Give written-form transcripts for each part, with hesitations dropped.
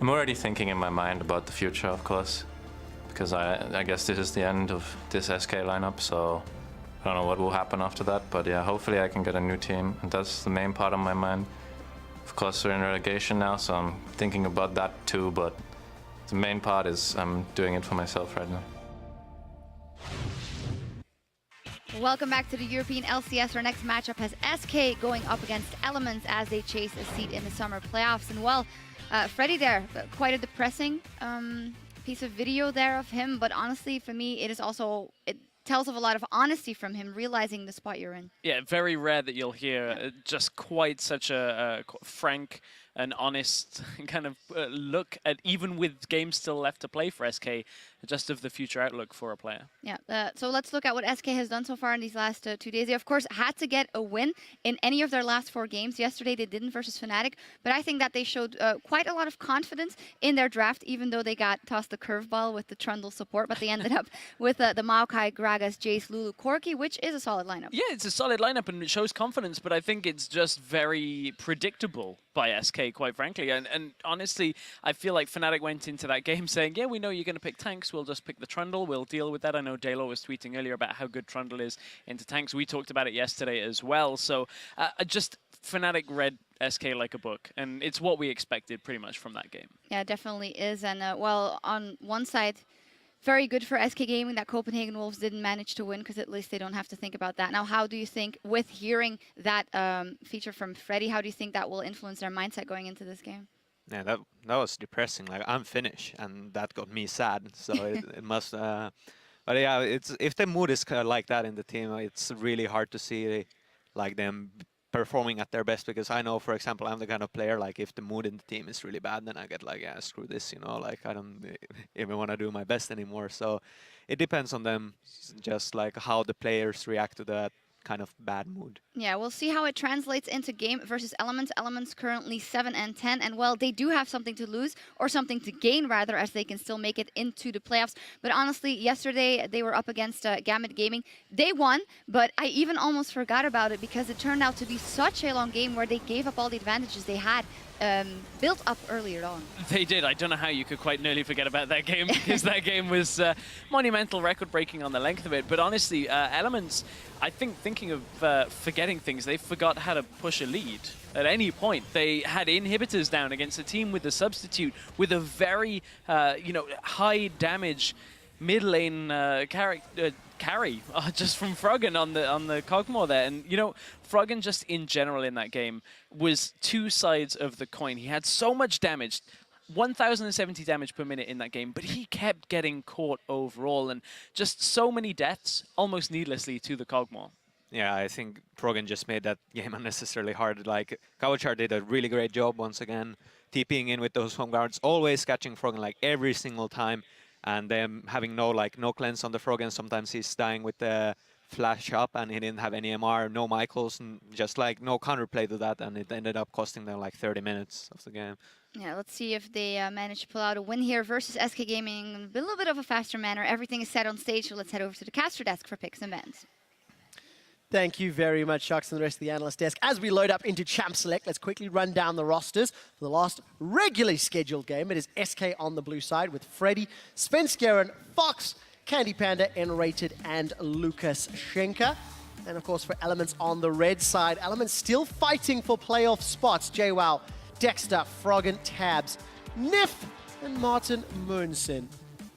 I'm already thinking in my mind about the future, of course, because I guess this is the end of this SK lineup, so I don't know what will happen after that, but yeah, hopefully I can get a new team, and that's the main part of my mind. Of course, we're in relegation now, so I'm thinking about that too, but the main part is I'm doing it for myself right now. Welcome back to the European LCS. Our next matchup has SK going up against Elements as they chase a seat in the summer playoffs. And well, Freddy there, quite a depressing piece of video there of him, but honestly for me it tells of a lot of honesty from him, realizing the spot you're in. Yeah, very rare that you'll hear just quite such a frank and honest kind of look at, even with games still left to play for SK, just of the future outlook for a player. Yeah, so let's look at what SK has done so far in these last 2 days. They, of course, had to get a win in any of their last 4 games. Yesterday, they didn't versus Fnatic, but I think that they showed quite a lot of confidence in their draft, even though they got tossed the curveball with the Trundle support, but they ended up with the Maokai, Gragas, Jace, Lulu, Corki, which is a solid lineup. Yeah, it's a solid lineup and it shows confidence, but I think it's just very predictable by SK, quite frankly. And honestly, I feel like Fnatic went into that game saying, yeah, we know you're going to pick tanks, we'll just pick the Trundle, we'll deal with that. I know Dalo was tweeting earlier about how good Trundle is into tanks. We talked about it yesterday as well. So just Fnatic read SK like a book, and it's what we expected pretty much from that game. Yeah, it definitely is. And well, on one side, very good for SK Gaming that Copenhagen Wolves didn't manage to win, because at least they don't have to think about that. Now, how do you think, with hearing that feature from Freddy, how do you think that will influence their mindset going into this game? Yeah, that was depressing. Like, I'm Finnish, and that got me sad. So it must. But yeah, it's if the mood is like that in the team, it's really hard to see like them performing at their best. Because I know, for example, I'm the kind of player, like, if the mood in the team is really bad, then I get like, yeah, screw this, you know, like I don't even want to do my best anymore. So it depends on them, just like how the players react to that kind of bad mood. Yeah, we'll see how it translates into game versus Elements. Elements currently 7-10, and well, they do have something to lose, or something to gain rather, as they can still make it into the playoffs. But honestly, yesterday they were up against Gambit Gaming. They won, but I even almost forgot about it, because it turned out to be such a long game where they gave up all the advantages they had built up earlier on. They did. I don't know how you could quite nearly forget about that game, because that game was monumental, record-breaking on the length of it. But honestly, Elements, I think, thinking of forgetting things, they forgot how to push a lead at any point. They had inhibitors down against a team with a substitute with a very, high damage mid lane carry just from Froggen on the Cogmore there. And, you know, Froggen just in general in that game was 2 sides of the coin. He had so much damage, 1,070 damage per minute in that game, but he kept getting caught overall, and just so many deaths, almost needlessly, to the Cogmore. Yeah, I think Froggen just made that game unnecessarily hard. Like, Kawachar did a really great job once again, TPing in with those home guards, always catching Froggen like every single time, and them having no cleanse on the Froggen. Sometimes he's dying with the flash up, and he didn't have any MR, no Michaels, and just like no counterplay to that, and it ended up costing them like 30 minutes of the game. Yeah, let's see if they manage to pull out a win here versus SK Gaming in a little bit of a faster manner. Everything is set on stage, so let's head over to the caster desk for picks and bans. Thank you very much, Shucks, and the rest of the analyst desk. As we load up into Champ Select, let's quickly run down the rosters for the last regularly scheduled game. It is SK on the blue side with Freddy, Svenskeren, Fox, Candy Panda, N-Rated, and Lucas Schenker. And of course, for Elements on the red side, Elements still fighting for playoff spots. JWoww, Dexter, Froggen, Tabs, Nif, and Martin Moonson.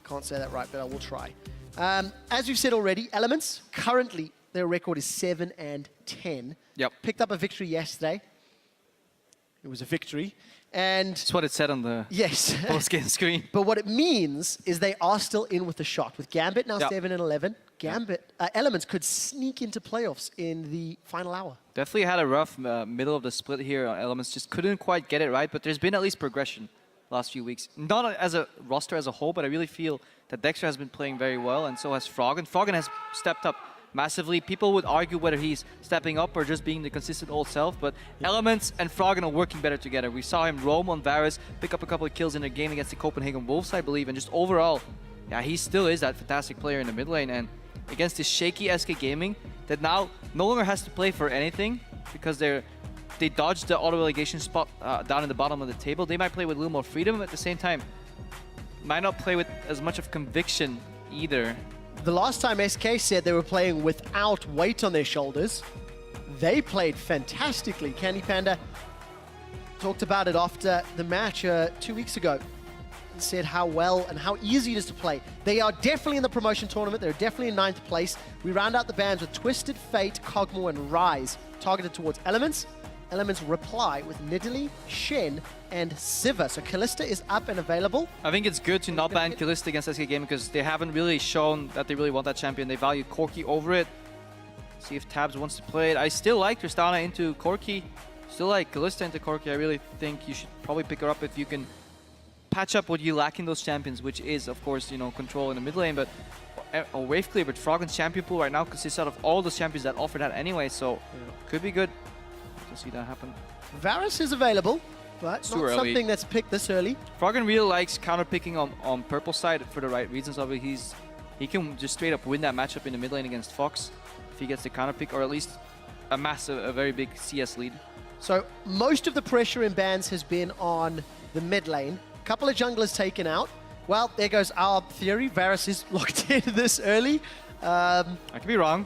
Can't say that right, but I will try. As you've said already, Elements currently, their record is 7-10. Yep. Picked up a victory yesterday. It was a victory. And that's what it said on the post-game screen. But what it means is they are still in with a shot. With Gambit now 7-11, Elements could sneak into playoffs in the final hour. Definitely had a rough middle of the split here. Elements just couldn't quite get it right, but there's been at least progression last few weeks. Not as a roster as a whole, but I really feel that Dexter has been playing very well, and so has Froggen. Froggen has stepped up massively. People would argue whether he's stepping up or just being the consistent old self, but Elements and Froggen are working better together. We saw him roam on Varus, pick up a couple of kills in a game against the Copenhagen Wolves, I believe, and just overall, yeah, he still is that fantastic player in the mid lane, and against this shaky SK Gaming that now no longer has to play for anything because they're they dodge the auto relegation spot down in the bottom of the table, they might play with a little more freedom. At the same time, might not play with as much of conviction either. The last time SK said they were playing without weight on their shoulders, they played fantastically. Candy Panda talked about it after the match 2 weeks ago and said how well and how easy it is to play. They are definitely in the promotion tournament. They're definitely in 9th place. We round out the bands with Twisted Fate, Cogmore, and Rise, targeted towards Elements. Elements reply with Nidalee, Shen, and Sivir. So Kalista is up and available. I think it's good to not ban Kalista against SK Gaming because they haven't really shown that they really want that champion. They value Corki over it. See if Tabs wants to play it. I still like Tristana into Corki. Still like Kalista into Corki. I really think you should probably pick her up if you can patch up what you lack in those champions, which is, of course, you know, control in the mid lane, but or wave clear. But Froggen's champion pool right now consists out of all those champions that offer that anyway, so could be good to see that happen. Varus is available, but It's not too early. something that's picked this early. Froggen really likes counter picking on purple side for the right reasons. Obviously, he can just straight up win that matchup in the mid lane against Fox if he gets the counter pick, or at least a very big CS lead. So most of the pressure in bans has been on the mid lane. A couple of junglers taken out. Well, there goes our theory. Varus is locked in this early. I could be wrong.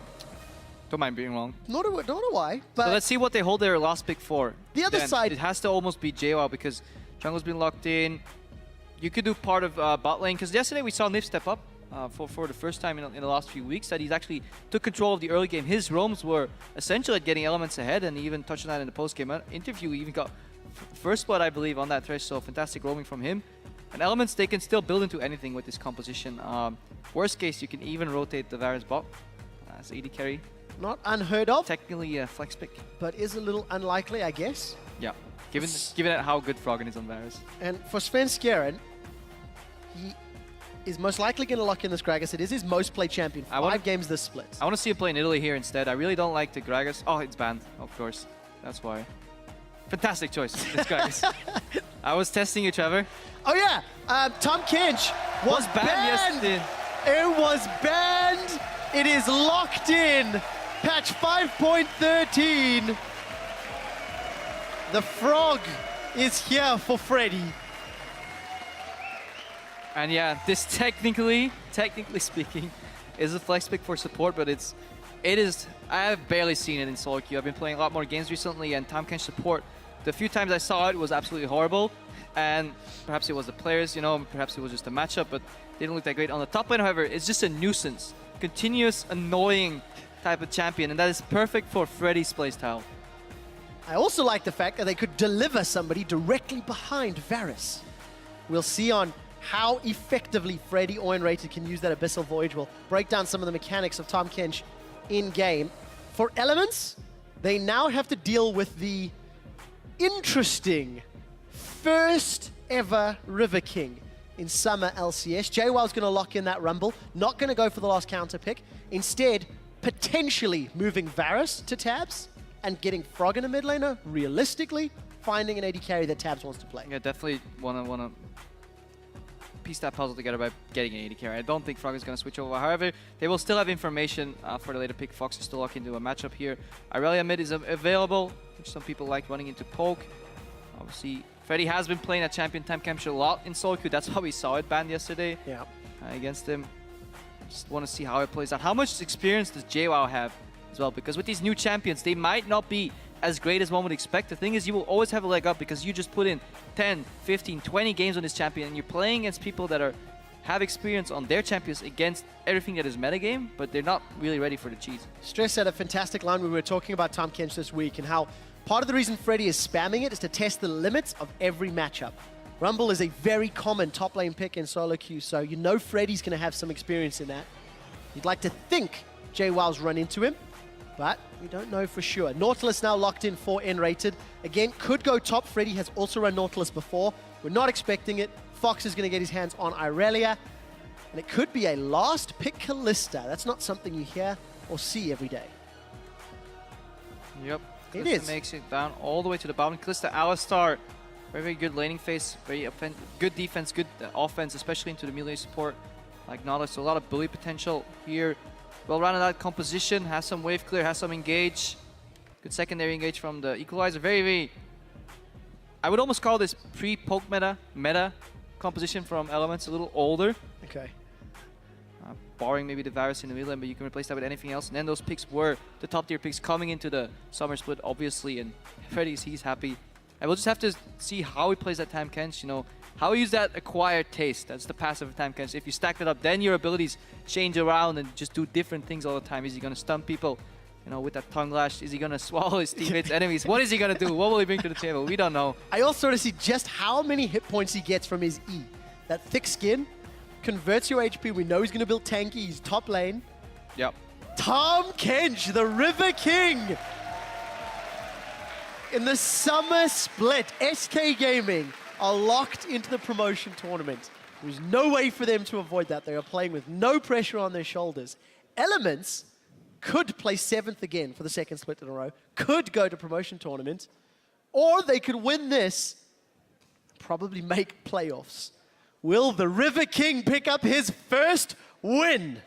Don't mind being wrong. Not a why, but So let's see what they hold their last pick for. The other Then side- it has to almost be JWoww because jungle's been locked in. You could do part of bot lane because yesterday we saw Nif step up for the first time in the last few weeks, that he's actually took control of the early game. His roams were essential at getting Elements ahead, and he even touched on that in the post-game interview. He even got first spot, I believe, on that thresh, so fantastic roaming from him. And Elements, they can still build into anything with this composition. Worst case, you can even rotate the Varus bot as AD carry. not unheard of, Technically a flex pick. but is a little unlikely, I guess. Yeah, given it how good Froggen is on Varus. And for Sven Skjeren, he is most likely going to lock in this Gragas. It is his most played champion. I wanna- 5 games this split. I want to see him play in Italy here instead. I really don't like the Gragas. Oh, it's banned, of course. That's why. Fantastic choice, this Gragas. I was testing you, Trevor. Oh yeah, Tom Kinch was banned. yesterday. It was banned. It is locked in. Patch 5.13. The frog is here for Freddy. And yeah, this technically speaking, is a flex pick for support, but it is. I have barely seen it in solo queue. I've been playing a lot more games recently, and Tom Kench support, the few times I saw it was absolutely horrible. And perhaps it was the players, you know, perhaps it was just a matchup, but they didn't look that great. On the top lane, however, it's just a nuisance. Continuous, annoying type of champion, and that is perfect for Freddy's playstyle. I also like the fact that they could deliver somebody directly behind Varus. We'll see on how effectively Freddy or Enrated can use that Abyssal Voyage. We'll break down some of the mechanics of Tom Kench in-game. For Elements, they now have to deal with the interesting first ever River King in Summer LCS. JWoww's going to lock in that Rumble, not going to go for the last counter pick. Instead, potentially moving Varus to Tabs and getting Frog in a mid laner, realistically finding an AD carry that Tabs wants to play. Yeah, definitely wanna piece that puzzle together by getting an AD carry. I don't think Frog is going to switch over. However, they will still have information for the later pick. Fox is still locked into a matchup here. Irelia mid is available, which some people like running into poke. Obviously, Freddy has been playing at champion time capture a lot in solo queue. That's how we saw it banned yesterday against him. Just want to see how it plays out. How much experience does JWoww have as well? Because with these new champions, they might not be as great as one would expect. The thing is, you will always have a leg up because you just put in 10, 15, 20 games on this champion, and you're playing against people that have experience on their champions against everything that is metagame, but they're not really ready for the cheese. Stress had a fantastic line when we were talking about Tom Kench this week and how part of the reason Freddy is spamming it is to test the limits of every matchup. Rumble is a very common top lane pick in solo queue, so you know Freddy's going to have some experience in that. You'd like to think JWoww's run into him, but we don't know for sure. Nautilus now locked in for N-rated. Again, could go top. Freddy has also run Nautilus before. We're not expecting it. Fox is going to get his hands on Irelia, and it could be a last pick Kalista. That's not something you hear or see every day. Yep. It Kalista is. makes it down all the way to the bottom. Kalista, Alistar, very, very good laning phase, very good defense, good offense, especially into the melee support like Nautilus. So a lot of bully potential here. Well rounded out composition, has some wave clear, has some engage. Good secondary engage from the equalizer. Very, very... I would almost call this pre-poke meta composition from Elements, a little older. Okay. Barring maybe the virus in the middle lane, but you can replace that with anything else. And then those picks were the top tier picks coming into the summer split, obviously. And Freddy's, he's happy. And we'll just have to see how he plays that Tahm Kench, you know, how he uses that acquired taste. That's the passive of Tahm Kench. If you stack that up, then your abilities change around and just do different things all the time. Is he going to stun people, you know, with that tongue lash? Is he going to swallow his teammates' enemies? What is he going to do? What will he bring to the table? We don't know. I also want to see just how many hit points he gets from his E. That thick skin converts your HP. We know he's going to build tanky. He's top lane. Yep. Tahm Kench, the River King. In the summer split, SK Gaming are locked into the promotion tournament. There's no way for them to avoid that. They are playing with no pressure on their shoulders. Elements could play 7th again for the second split in a row, could go to promotion tournament, or they could win this, probably make playoffs. Will the River King pick up his first win?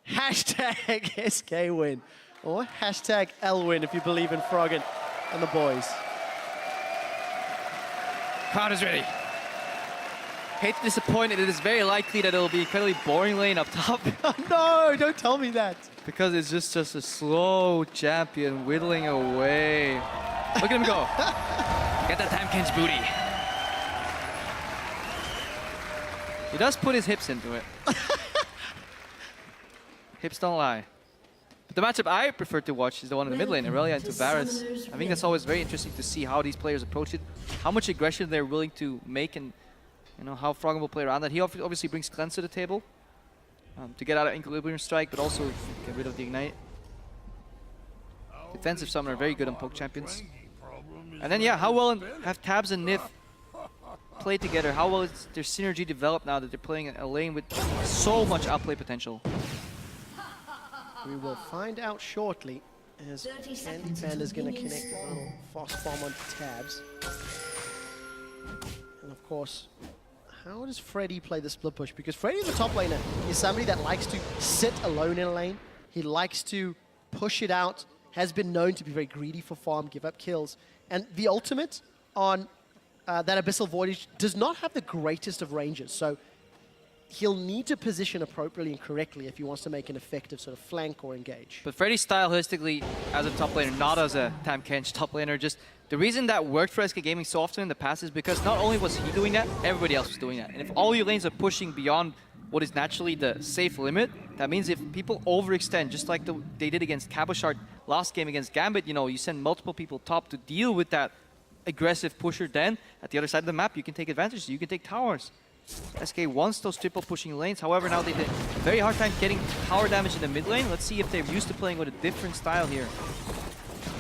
Hashtag SK win. Or hashtag L-win if you believe in Froggen and the boys. Crowd is ready. Hate to disappoint, it is very likely that it'll be incredibly boring lane up top. Oh, no, don't tell me that. Because it's just a slow champion whittling away. Look at him go. Get that Tahm Kench booty. He does put his hips into it. Hips don't lie. But the matchup I prefer to watch is the one in the mid lane, Aurelia into Varus. I think that's always very interesting to see how these players approach it, how much aggression they're willing to make, and you know how Froggen will play around that. He obviously brings cleanse to the table to get out of Equilibrium Strike, but also get rid of the Ignite. Defensive Summoner, very good on poke champions. And then yeah, how well have Tabs and Nif play together? How well is their synergy developed now that they're playing a lane with so much outplay potential? We will find out shortly as Candy Panda's going to connect a little fast bomb onto Tabs. And of course, how does Freddy play the split push? Because Freddy, the top laner, is somebody that likes to sit alone in a lane. He likes to push it out, has been known to be very greedy for farm, give up kills. And the ultimate on that Abyssal Voidage does not have the greatest of ranges. So he'll need to position appropriately and correctly if he wants to make an effective sort of flank or engage. But Freddy's style holistically as a top laner, not as a Tahm Kench top laner, just the reason that worked for SK Gaming so often in the past is because not only was he doing that, everybody else was doing that. And if all your lanes are pushing beyond what is naturally the safe limit, that means if people overextend, just like they did against Cabochard last game against Gambit, you know, you send multiple people top to deal with that aggressive pusher, then at the other side of the map you can take advantage, so you can take towers. SK wants those triple pushing lanes, however now they did a very hard time getting tower damage in the mid lane. Let's see if they're used to playing with a different style here.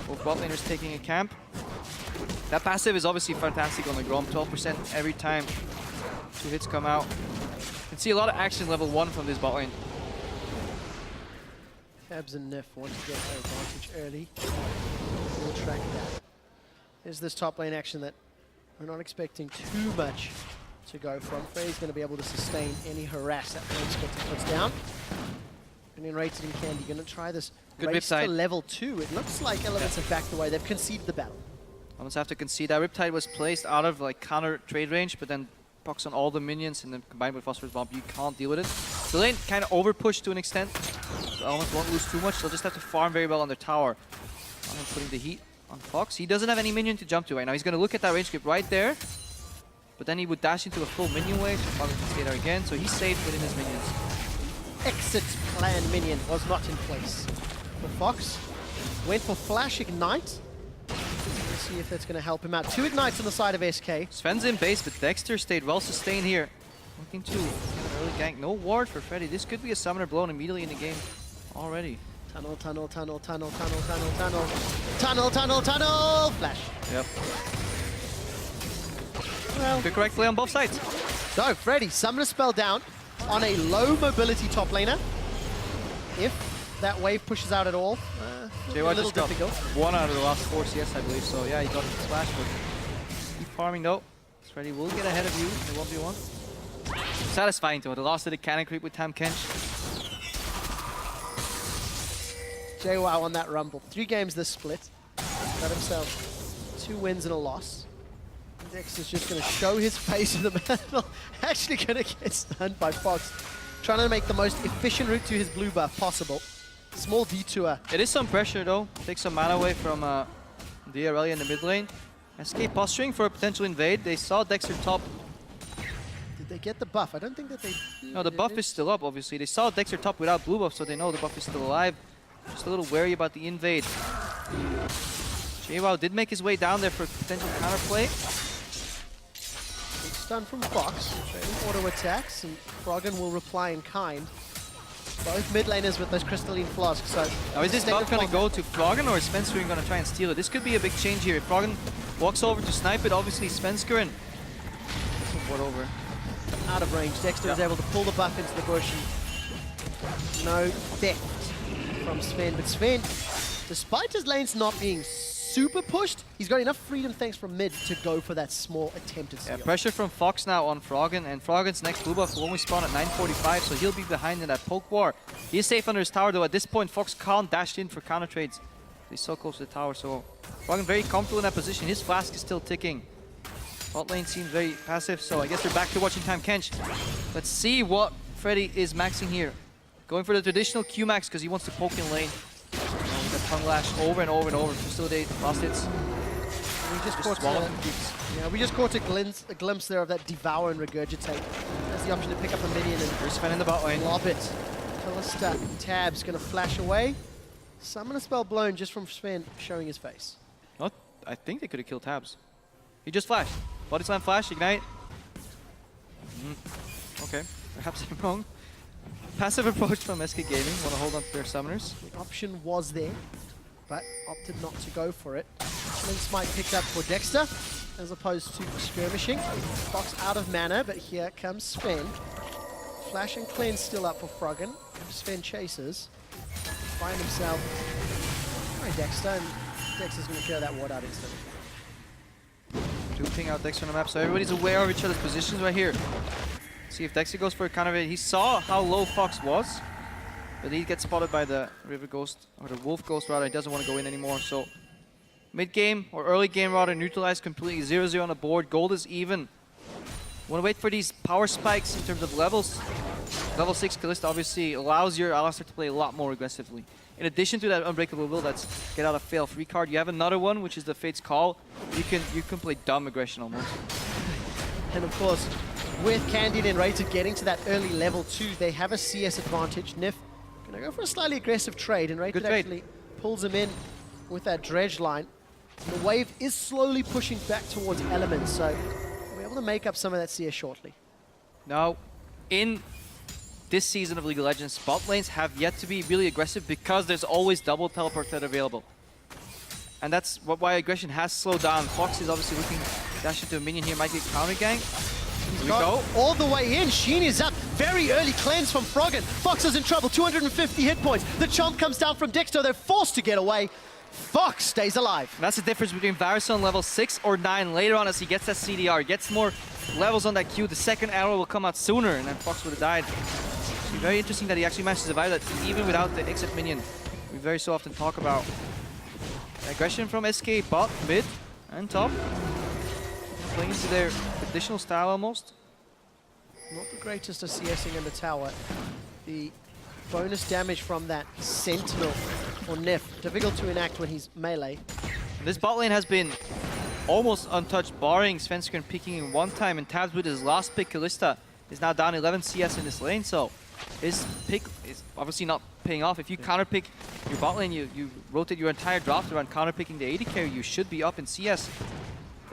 Both bot laners taking a camp. That passive is obviously fantastic on the Grom, 12% every time 2 hits come out. You can see a lot of action level 1 from this bot lane. Tabs and Nif want to get their advantage early. We'll track that. There's this top lane action that we're not expecting too much to go from. Frey's going to be able to sustain any harass that Planescape puts down. And then Rated and Candy going to try this Good race to Riptide. level 2. It looks like Elements have backed away. They've conceded the battle. Almost have to concede that Riptide was placed out of like counter trade range, but then procs on all the minions and then combined with Phosphorus Bomb, you can't deal with it. The lane kind of over pushed to an extent, so Elements won't lose too much. They'll just have to farm very well on their tower. Putting the heat on Fox. He doesn't have any minion to jump to right now. He's going to look at that range grip right there, but then he would dash into a full minion wave, so Fox can stay there again, so he's safe within his minions. Exit plan minion was not in place. For Fox, went for Flash Ignite. Let's see if that's going to help him out. 2 Ignites on the side of SK. Sven's in base, but Dexter stayed well sustained here. Looking to early gank. No ward for Freddy. This could be a summoner blown immediately in the game already. Tunnel, tunnel, tunnel, tunnel, tunnel, tunnel, tunnel. Tunnel, tunnel, tunnel! Flash. Yep. Well, Good correct play on both sides. so Freddy, Summoner Spell down on a low mobility top laner. If that wave pushes out at all, a JY little just got difficult. 1 out of the last 4 CS, I believe. So yeah, he got the splash, but keep farming though. Freddy will get ahead of you in the 1v1. Satisfying though. The last of the cannon creep with Tahm Kench. JWoww on that rumble. 3 games this split. Got himself 2 wins and a loss. Dex is just going to show his face in the battle. Actually going to get stunned by Fox. Trying to make the most efficient route to his blue buff possible. Small detour. It is some pressure though. Take some mana away from DRL in the mid lane. SK posturing for a potential invade. They saw Dexter top. Did they get the buff? I don't think that they did. No, the buff is still up, obviously. They saw Dexter top without blue buff, so they know the buff is still alive. Just a little wary about the invade. JWoww did make his way down there for potential counterplay. Big stun from Fox. Trading auto attacks, and Froggen will reply in kind. Both mid laners with those crystalline flasks. So now is this buff going to go to Froggen, or is Svensker going to try and steal it? This could be a big change here. If Froggen walks over to snipe it, obviously Svensker and what over. Out of range. Dexter is able to pull the buff into the bush. And no theft from Sven. But Sven, despite his lanes not being super pushed, he's got enough freedom thanks from mid to go for that small attempted steal. Yeah, pressure from Fox now on Froggen, and Froggen's next blue buff will only spawn at 9:45, so he'll be behind in that poke war. He is safe under his tower though. At this point, Fox can't dash in for counter trades. He's so close to the tower, so Froggen very comfortable in that position. His flask is still ticking. Bot lane seems very passive, so I guess we're back to watching time Kench. Let's see what Freddy is maxing here. Going for the traditional Q max because he wants to poke in lane. With the tongue lash over and over and over to facilitate last hits. We just caught a glimpse there of that devour and regurgitate. That's the option to pick up a minion and There's Sven in the bot lane. lob it. Kalista Tab's gonna flash away. Summon a spell blown just from Sven showing his face. Not, I think they could have killed Tabs. He just flashed. Body slam flash, ignite. Okay, perhaps I'm wrong. Passive approach from SK Gaming. Want to hold on to their summoners. The option was there, but opted not to go for it. Link Smite picked up for Dexter, as opposed to skirmishing. Fox out of mana, but here comes Sven. Flash and cleanse still up for Froggen. Sven chases. Find himself. Hi Dexter, and Dexter's going to kill that ward out instantly. Duping out Dexter on the map, so everybody's aware of each other's positions right here. See if Dexter goes for a counter. He saw how low Fox was, but he gets spotted by the River Ghost, or the Wolf Ghost rather. He doesn't want to go in anymore, so mid-game or early game rather, neutralized completely. 0-0 on the board. Gold is even. Want to wait for these power spikes in terms of levels. Level 6 Kalista obviously allows your Alistar to play a lot more aggressively. In addition to that Unbreakable Will, that's get out of fail free card, you have another one, which is the Fate's Call. You can play dumb aggression almost. And of course, with Candid and Rated getting to that early level 2, they have a CS advantage. Nif gonna go for a slightly aggressive trade, and Rated actually pulls him in with that dredge line. And the wave is slowly pushing back towards Elements, so we're able to make up some of that CS shortly. Now, in this season of League of Legends, bot lanes have yet to be really aggressive because there's always double teleport threat available. And that's why aggression has slowed down. Fox is obviously looking to dash into a minion here, might get counter gang. Here we go. All the way in, Sheen is up. Very early cleanse from Froggen. Fox is in trouble, 250 hit points. The chomp comes down from Dexter, they're forced to get away. Fox stays alive. And that's the difference between Varus on level 6 or 9. Later on, as he gets that CDR, gets more levels on that Q, the second arrow will come out sooner, and then Fox would have died. It's very interesting that he actually managed to survive that even without the exit minion. We very so often talk about aggression from SK bot, mid, and top. Playing into their traditional style almost. Not the greatest of CSing in the tower. The bonus damage from that Sentinel or Nef, difficult to enact when he's melee. This bot lane has been almost untouched, barring Svensker picking in one time, and Tabs with his last pick, Kalista, is now down 11 CS in this lane, so his pick is obviously not paying off. If you counterpick your bot lane, you rotate your entire draft around counterpicking the AD carry, you should be up in CS.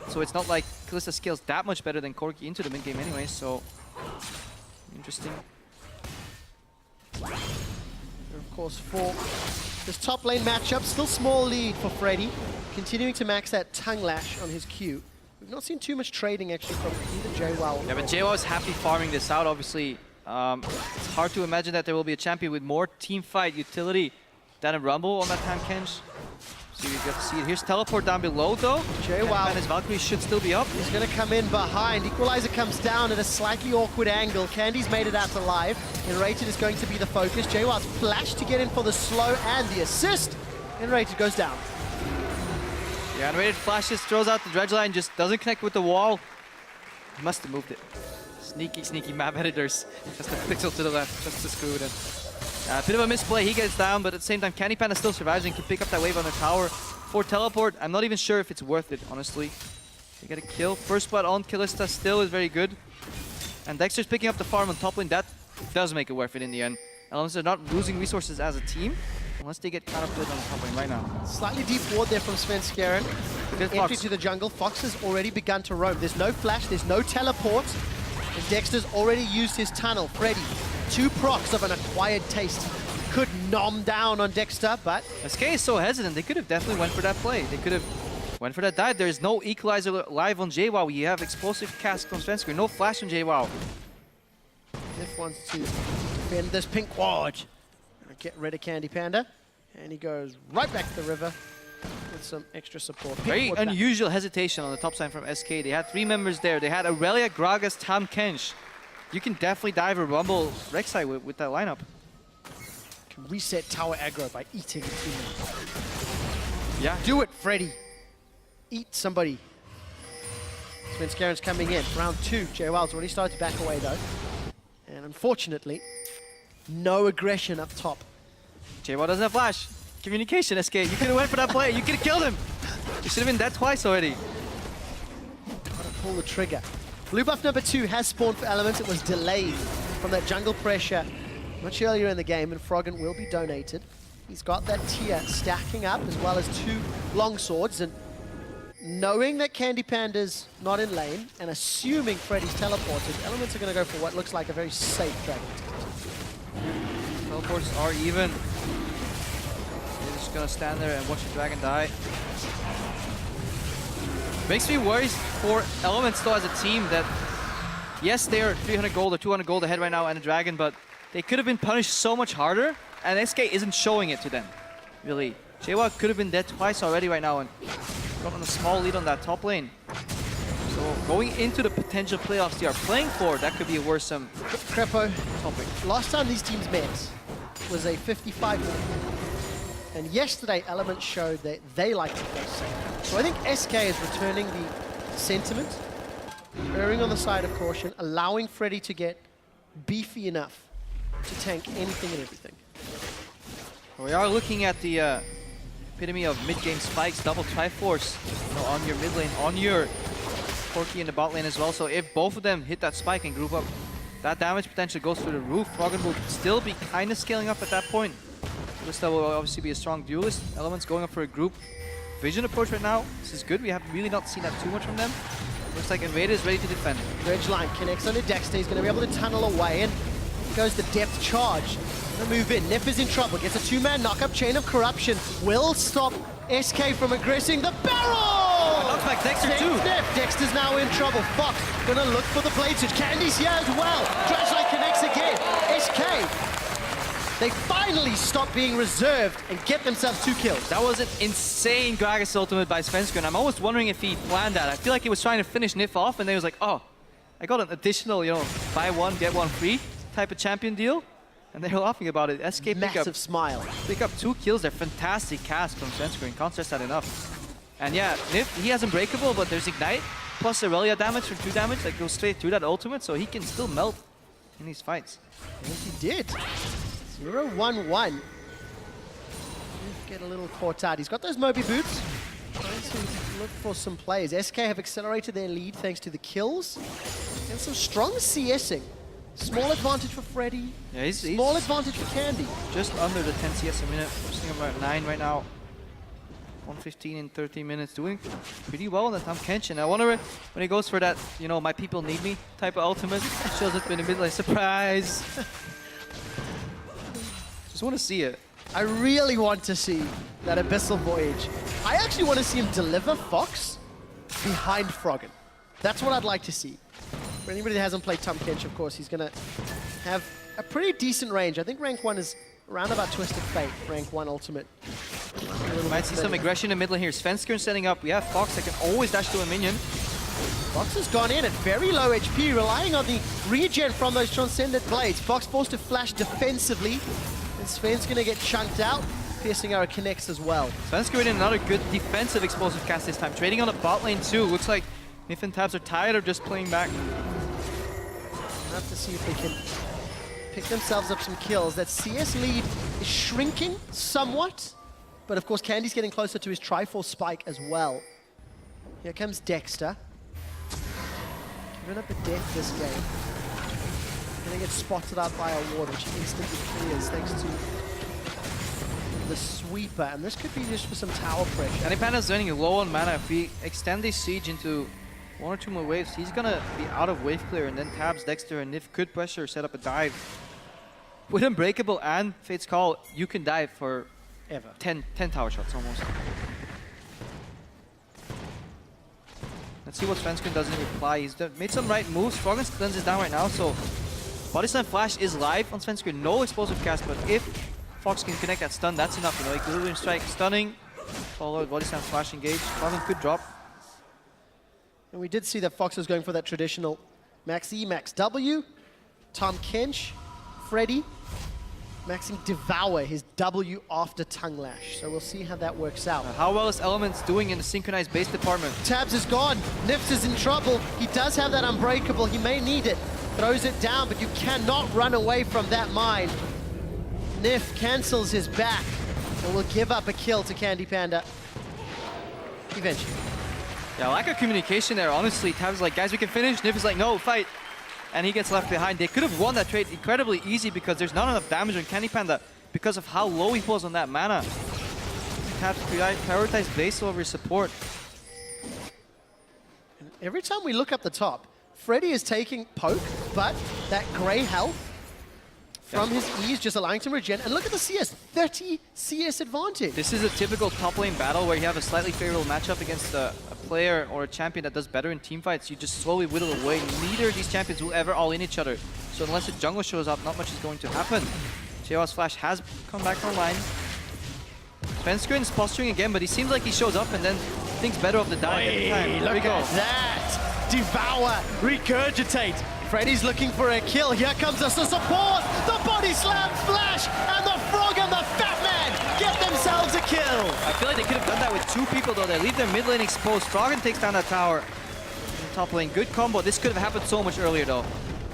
So it's not like Kalista scales that much better than Corki into the mid game anyway, so interesting. Of course, for this top lane matchup, still small lead for Freddy, continuing to max that tongue lash on his Q. We've not seen too much trading actually from either JWoww. Yeah, but JWoww is happy farming this out, obviously. It's hard to imagine that there will be a champion with more team fight utility than a Rumble on that time, Kench. So you get to see it. Here's teleport down below though. JWoww. And his Valkyrie should still be up. He's going to come in behind. Equalizer comes down at a slightly awkward angle. Candy's made it out alive. And Rated is going to be the focus. JWoww's flash to get in for the slow and the assist. And Rated goes down. Yeah, unrated flashes, throws out the dredge line, just doesn't connect with the wall. He must have moved it. Sneaky, sneaky map editors. Just a pixel to the left, just to screw them. A bit of a misplay, he gets down, but at the same time, Candy Panda still survives and can pick up that wave on the tower. For teleport, I'm not even sure if it's worth it, honestly. They get a kill. First blood on Kalista still is very good. And Dexter's picking up the farm on top lane. That does make it worth it in the end. Elements are not losing resources as a team, unless they get kind of good on the top lane right now. Slightly deep ward there from Svenskeren. Entry to the jungle. Fox has already begun to roam. There's no flash, there's no teleport. And Dexter's already used his tunnel. Freddy, 2 procs of an acquired taste. Could nom down on Dexter, but... SK is so hesitant. They could have definitely went for that play. They could have went for that dive. There's no equalizer live on JWoww. You have explosive cast from Svenskeren. No flash on JWoww. If wants to defend this pink ward. Get rid of Candy Panda. And he goes right back to the river with some extra support. Pink Very ward back. unusual hesitation on the top side from SK. They had 3 members there. They had Aurelia, Gragas, Tam Kench. You can definitely dive a Rumble Rek'Sai with that lineup. Can reset tower aggro by eating a teammate. Yeah. Do it, Freddy. Eat somebody. Svenskeren's coming in. Round 2. JWoww's already started to back away though. And unfortunately, no aggression up top. JWoww doesn't have flash. Communication, SK. You could have went for that play. You could have killed him. You should have been dead twice already. Gotta pull the trigger. Blue buff number 2 has spawned for Elements. It was delayed from that jungle pressure much earlier in the game, and Froggen will be donated. He's got that tier stacking up as well as 2 long swords, and knowing that Candy Panda's not in lane and assuming Freddy's teleported, Elements are going to go for what looks like a very safe dragon. Teleports are even. They're just gonna stand there and watch the dragon die. Makes me worried for Elements though as a team that, yes, they are 300 gold or 200 gold ahead right now and a dragon, but they could have been punished so much harder, and SK isn't showing it to them, really. JWoww could have been dead twice already right now and got on a small lead on that top lane. So going into the potential playoffs they are playing for, that could be a worrisome Crepo, topic. last time these teams met was a 55-minute. And yesterday, Elements showed that they like to play safe. So I think SK is returning the sentiment, erring on the side of caution, allowing Freddy to get beefy enough to tank anything and everything. We are looking at the epitome of mid-game spikes, double Triforce, on your mid lane, on your Corki in the bot lane as well. So if both of them hit that spike and group up, that damage potential goes through the roof. Froggen will still be kind of scaling up at that point. Kalista will obviously be a strong duelist. Elements going up for a group vision approach right now. This is good. We have really not seen that too much from them. Looks like Invader is ready to defend. Dredge line connects under Dexter. He's going to be able to tunnel away, and goes the depth charge. Gonna move in. Nip is in trouble. Gets a 2-man knock-up. Chain of Corruption will stop SK from aggressing the barrel! Knocks back Dexter Saves too. Nip. Dexter's now in trouble. Fox gonna look for the blade switch. Candy's here as well. Dredge line connects again. SK, they finally stop being reserved and get themselves 2 kills. That was an insane Gragas ultimate by Svenskeren. I'm almost wondering if he planned that. I feel like he was trying to finish Nif off, and then he was like, oh, I got an additional, buy one, get one free type of champion deal. And they're laughing about it. SK Massive smile. pick up 2 kills. They're fantastic cast from Svenskeren. Can't stress that enough. And yeah, Nif, he has Unbreakable, but there's Ignite, plus Aurelia damage from 2 damage that goes straight through that ultimate, so he can still melt in these fights. And he did. 0-1-1. Get a little caught out. He's got those Moby boots. Trying to look for some plays. SK have accelerated their lead thanks to the kills and some strong CSing. Small advantage for Freddy. Yeah, he's Small advantage for Candy. just under the 10 CS a minute. We're seeing about 9 right now. 115 in 13 minutes, doing pretty well on the Tam Kenshin. I wonder when he goes for that, my people need me type of ultimate, shows up in the middle like, surprise. Just want to see it. I really want to see that Abyssal Voyage. I actually want to see him deliver Fox behind Froggen. That's what I'd like to see. For anybody that hasn't played Tam Kench, of course, he's going to have a pretty decent range. I think rank 1 is around about Twisted Fate, rank 1 ultimate. Might see some aggression in the middle here. Svenskeren setting up. We have Fox that can always dash to a minion. Fox has gone in at very low HP, relying on the regen from those Transcendent Blades. Fox forced to flash defensively, and Sven's going to get chunked out. Piercing arrow connects as well. Svenska with another good defensive explosive cast this time. Trading on the bot lane too. Looks like Nif and Tabs are tired of just playing back. We'll have to see if they can pick themselves up some kills. That CS lead is shrinking somewhat, but of course Candy's getting closer to his Triforce spike as well. Here comes Dexter. Giving up a death this game. Gonna get spotted out by a ward, which instantly clears thanks to the sweeper. And this could be just for some tower pressure. And Panda's running low on mana. If we extend this siege into 1 or 2 more waves, he's gonna be out of wave clear, and then Tabs, Dexter, and Nif could pressure, set up a dive. With Unbreakable and Fate's Call, you can dive for Ever. 10 tower shots almost. Let's see what Svensson does in reply. He's made some right moves. Froggen's cleanse is down right now, so Body Slam Flash is live on Svensson. No explosive cast, but if Fox can connect that stun, that's enough. You know, Equilibrium Strike, stunning, followed Body Slam Flash engage. Froggen could drop. And we did see that Fox was going for that traditional Max E, Max W, Tom Kench, Freddy, maxing Devour, his W after Tongue Lash. So we'll see how that works out. How well is Elements doing in the synchronized base department? Tabs is gone. Nips is in trouble. He does have that Unbreakable. He may need it. Throws it down, but you cannot run away from that mine. Nif cancels his back and will give up a kill to Candy Panda. Eventually. Yeah, lack of communication there, honestly. Tabs is like, guys, we can finish. Nif is like, no, fight. And he gets left behind. They could have won that trade incredibly easy because there's not enough damage on Candy Panda because of how low he was on that mana. Tabs prioritize base over support. Every time we look up the top, Freddy is taking poke, but that gray health from his E's just allowing him to regen. And look at the CS, 30 CS advantage. This is a typical top lane battle where you have a slightly favorable matchup against a player or a champion that does better in teamfights. You just slowly whittle away. Neither of these champions will ever all-in each other. So unless a jungle shows up, not much is going to happen. JWoww's flash has come back online. Svenskrin is posturing again, but he seems like he shows up and then thinks better of the dive every time. There we go. That! Devour, regurgitate. Freddy's looking for a kill. Here comes the support. The body slam flash, and the frog and the fat man get themselves a kill. I feel like they could have done that with 2 people though. They leave their mid lane exposed. Froggen takes down that tower. In top lane, good combo. This could have happened so much earlier though,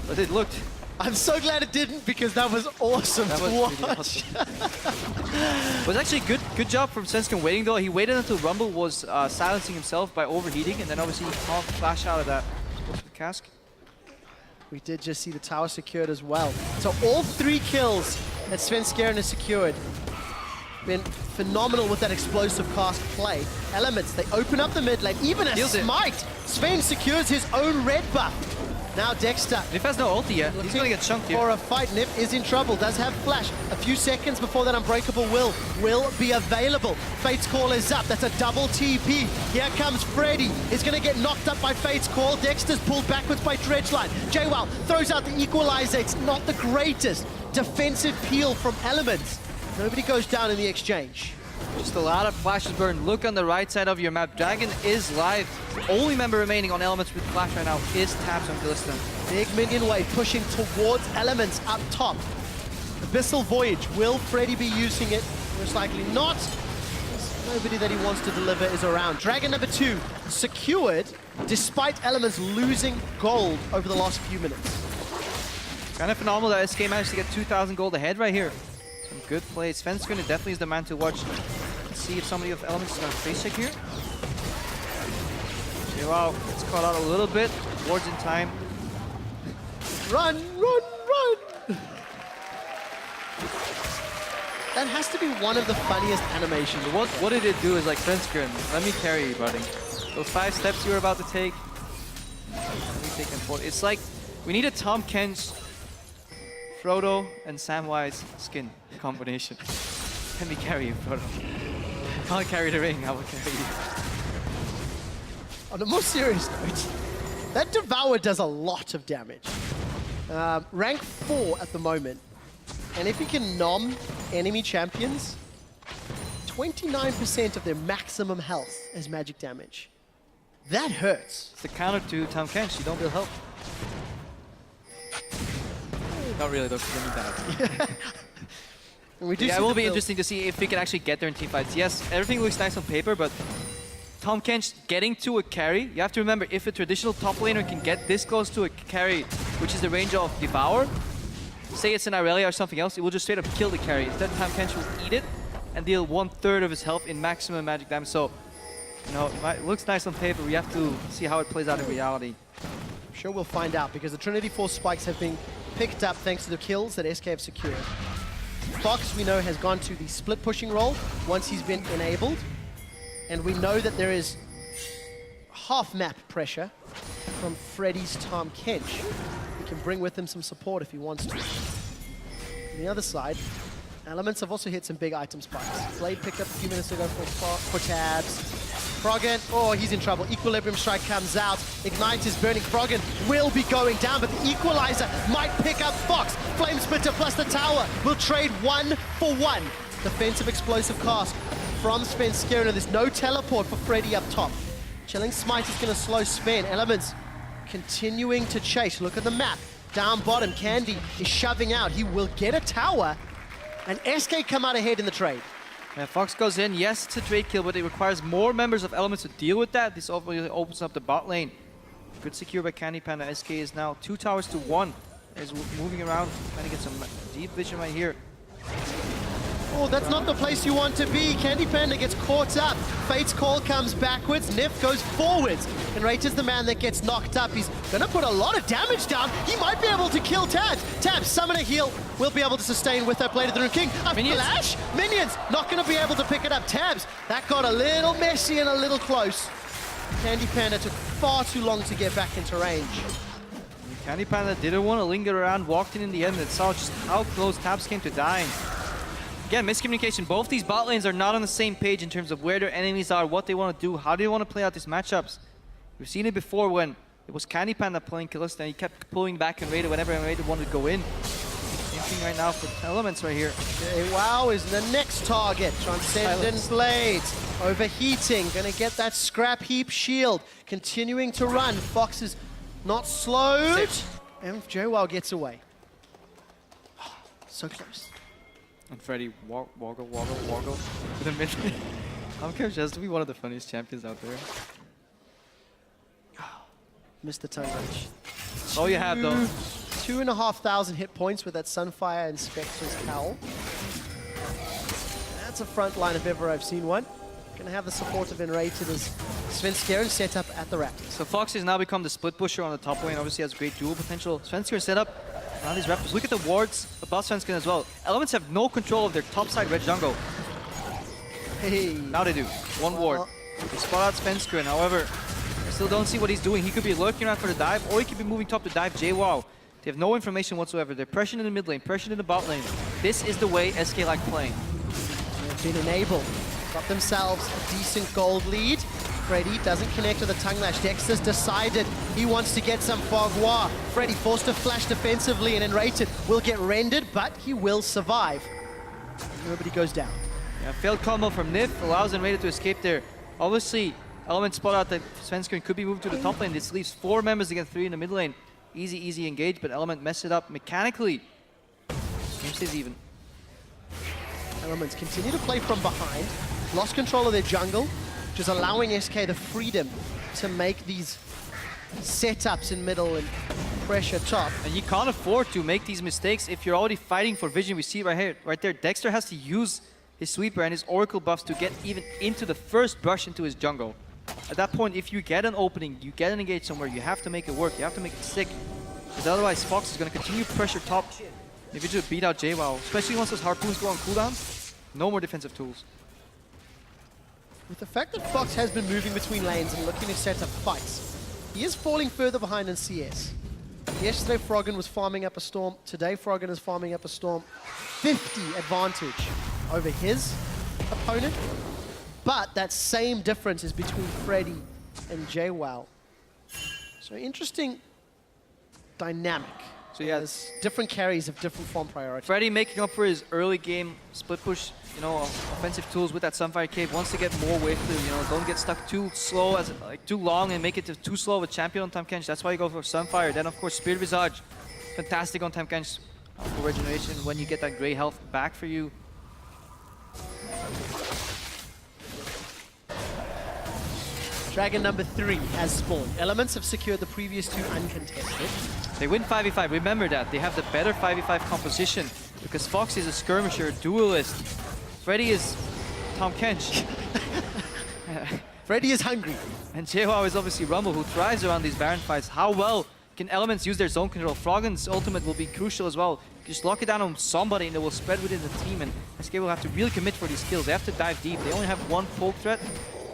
but it looked. I'm so glad it didn't because that was awesome That to was watch. really awesome. Was actually good job from Svensson waiting though. He waited until Rumble was silencing himself by overheating, and then obviously he can't flash out of that cask. We did just see the tower secured as well. So all 3 kills that Svenskeren has secured. Been phenomenal with that explosive cast play. Elements, they open up the mid lane, even a Steals it. smite. Sven secures his own red buff. Now Dexter. Nif has no ulti yet. He's gonna get chunked here. For a fight, Nip is in trouble, does have flash. A few seconds before that Unbreakable will be available. Fate's Call is up, that's a double TP. Here comes Freddy, he's gonna get knocked up by Fate's Call. Dexter's pulled backwards by Dredgeline. JWoww throws out the equalizer, it's not the greatest defensive peel from Elements. Nobody goes down in the exchange. Just a lot of flashes burned. Look on the right side of your map. Dragon is live. The only member remaining on Elements with flash right now is Tabs on Philistine. Big minion wave pushing towards Elements up top. Abyssal Voyage, will Freddy be using it? Most likely not. Nobody that he wants to deliver is around. Dragon number 2 secured despite Elements losing gold over the last few minutes. Kind of phenomenal that SK managed to get 2,000 gold ahead right here. Some good play. Svenskrin definitely is the man to watch. Let's see if somebody of Elements is going to face check here. JWoww gets caught out a little bit. Wards in time. Run, run, run! That has to be one of the funniest animations. What did it do is like, Svenskrin, let me carry you, buddy. Those 5 steps you were about to take, let me take them forward. It's like, we need a Tom Kench, Frodo, and Samwise skin combination. Let me carry you, Frodo. I can't carry the ring, I will carry you. On a more serious note, that Devour does a lot of damage. Rank 4 at the moment. And if you can nom enemy champions, 29% of their maximum health as magic damage. That hurts. It's the counter to Tom Kench, you don't build help. Not really though, because then you die. And we do Yeah, see it will the be build. interesting to see if we can actually get there in teamfights. Yes, everything looks nice on paper, but Tahm Kench getting to a carry, you have to remember, if a traditional top laner can get this close to a carry, which is the range of Devour, say it's an Irelia or something else, it will just straight up kill the carry. Instead, Tahm Kench will eat it and deal 1/3 of his health in maximum magic damage. So, you know, it looks nice on paper. We have to see how it plays out in reality. I'm sure we'll find out because the Trinity Force spikes have been picked up thanks to the kills that SK have secured. Fox, we know, has gone to the split pushing role once he's been enabled. And we know that there is half map pressure from Freddy's Tahm Kench. He can bring with him some support if he wants to. On the other side, Elements have also hit some big item spikes. Blade picked up a few minutes ago for Tabs. Froggen, oh, he's in trouble. Equilibrium Strike comes out. Ignite is burning. Froggen will be going down, but the Equalizer might pick up Fox. Flame Splitter plus the tower will trade 1 for 1. Defensive explosive cast from Svenskeren, and there's no teleport for Freddy up top. Chilling Smite is going to slow Sven. Elements continuing to chase. Look at the map. Down bottom, Candy is shoving out. He will get a tower, and SK come out ahead in the trade. Yeah, Fox goes in. Yes, it's a trade kill, but it requires more members of Elements to deal with that. This obviously opens up the bot lane. Good secure by Candy Panda. SK is now 2 towers to 1. Is moving around, trying to get some deep vision right here. Oh, that's not the place you want to be. Candy Panda gets caught up. Fate's Call comes backwards. Nif goes forwards. And Rate is the man that gets knocked up. He's going to put a lot of damage down. He might be able to kill Tabs. Tabs, summon a heal. Will be able to sustain with that Blade of the Rune King. A flash? Minions not going to be able to pick it up. Tabs, that got a little messy and a little close. Candy Panda took far too long to get back into range. Candy Panda didn't want to linger around, walked in the end, and saw just how close Tabs came to dying. Again, miscommunication. Both these bot lanes are not on the same page in terms of where their enemies are, what they want to do, how they want to play out these matchups. We've seen it before when it was Candy Panda playing Kalista, and he kept pulling back and Raider whenever Raider wanted to go in. Same thing right now for Elements right here. Okay, WoW is the next target. Transcendent Blades. Overheating. Gonna get that scrap heap shield. Continuing to run. Fox is not slowed. And JWoww gets away. So close. And Freddy woggle to the mid lane. I'm Kev has to be one of the funniest champions out there. Missed the tongue punch. Oh, you have though. 2,500 hit points with that Sunfire and Spectre's Cowl. That's a front line if ever I've seen one. Gonna have the support of Enrated as Svenskeren set up at the Raptors. So Fox has now become the split pusher on the top lane. Obviously has great duel potential. Svenskeren set up around these Raptors. Look at the wards above Svenskeren as well. Elements have no control of their top side red jungle. Hey. Now they do. One ward. They spot out Svenskeren. However, I still don't see what he's doing. He could be lurking around for the dive, or he could be moving top to dive JWoww. They have no information whatsoever. They're pressured in the mid lane, pressured in the bot lane. This is the way SK like playing. They've been enabled. Got themselves a decent gold lead. Freddy doesn't connect with the tongue lash. Dexter's decided he wants to get some Fogwa. Freddy forced to flash defensively, and Enrated will get rendered, but he will survive. Nobody goes down. Yeah, failed combo from Nif allows Enrated to escape there. Obviously, Element spot out that Svenskeren could be moved to the top lane. This leaves 4 members against 3 in the mid lane. Easy engage, but Element messed it up mechanically. Game stays even. Elements continue to play from behind. Lost control of their jungle, which is allowing SK the freedom to make these setups in middle and pressure top. And you can't afford to make these mistakes if you're already fighting for vision. We see right there. Dexter has to use his sweeper and his oracle buffs to get even into the first brush into his jungle. At that point, if you get an opening, you get an engage somewhere, you have to make it work. You have to make it stick. Because otherwise, Fox is going to continue pressure top. If you just beat out JWoww, especially once those harpoons go on cooldown, no more defensive tools. With the fact that Fox has been moving between lanes and looking to set up fights, he is falling further behind in CS. Yesterday, Froggen was farming up a storm. Today, Froggen is farming up a storm. 50 advantage over his opponent. But that same difference is between Freddy and JWoww. So interesting dynamic. So yeah, there's different carries of different farm priorities. Freddy making up for his early game split push, you know, offensive tools with that Sunfire Cave. Wants to get more with it, you know, don't get stuck too slow, too long and make it too slow of a champion on Tahm Kench. That's why you go for Sunfire. Then of course Spirit Visage, fantastic on Tahm Kench for regeneration when you get that gray health back for you. Dragon number 3 has spawned. Elements have secured the previous 2 uncontested. They win 5v5. Remember that. They have the better 5v5 composition because Fox is a skirmisher, duelist. Freddy is Tom Kench. Freddy is hungry. And JWoww is obviously Rumble, who thrives around these Baron fights. How well can Elements use their zone control? Froggen's ultimate will be crucial as well. Just lock it down on somebody and it will spread within the team, and SK will have to really commit for these kills. They have to dive deep. They only have 1 poke threat,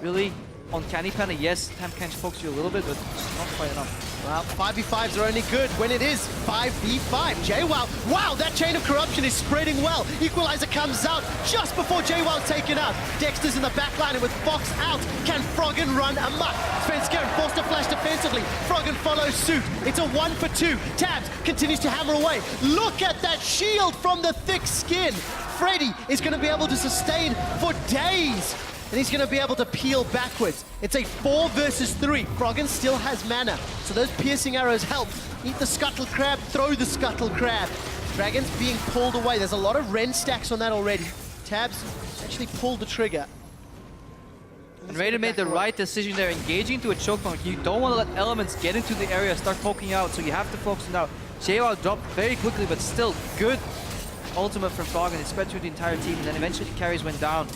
really. On Candy Panda, yes, Tam Kench pokes you a little bit, but it's not quite enough. Well, 5v5s are only good when it is 5v5. JWoww, wow, that chain of corruption is spreading well. Equalizer comes out just before JWoww's taken out. Dexter's in the back line, and with Fox out, can Froggen run amok? Svensker forced to flash defensively. Froggen follows suit. It's a 1 for 2. Tabs continues to hammer away. Look at that shield from the thick skin. Freddy is going to be able to sustain for days. And he's going to be able to peel backwards. It's a 4 versus 3. Froggen still has mana, so those piercing arrows help. Eat the scuttle crab, throw the scuttle crab. Dragon's being pulled away. There's a lot of Ren stacks on that already. Tabs actually pulled the trigger. And Raider made the right decision there, engaging to a choke point. You don't want to let Elements get into the area, start poking out, so you have to focus it out. JWoww dropped very quickly, but still good ultimate from Froggen. It spread through the entire team, and then eventually carries went down.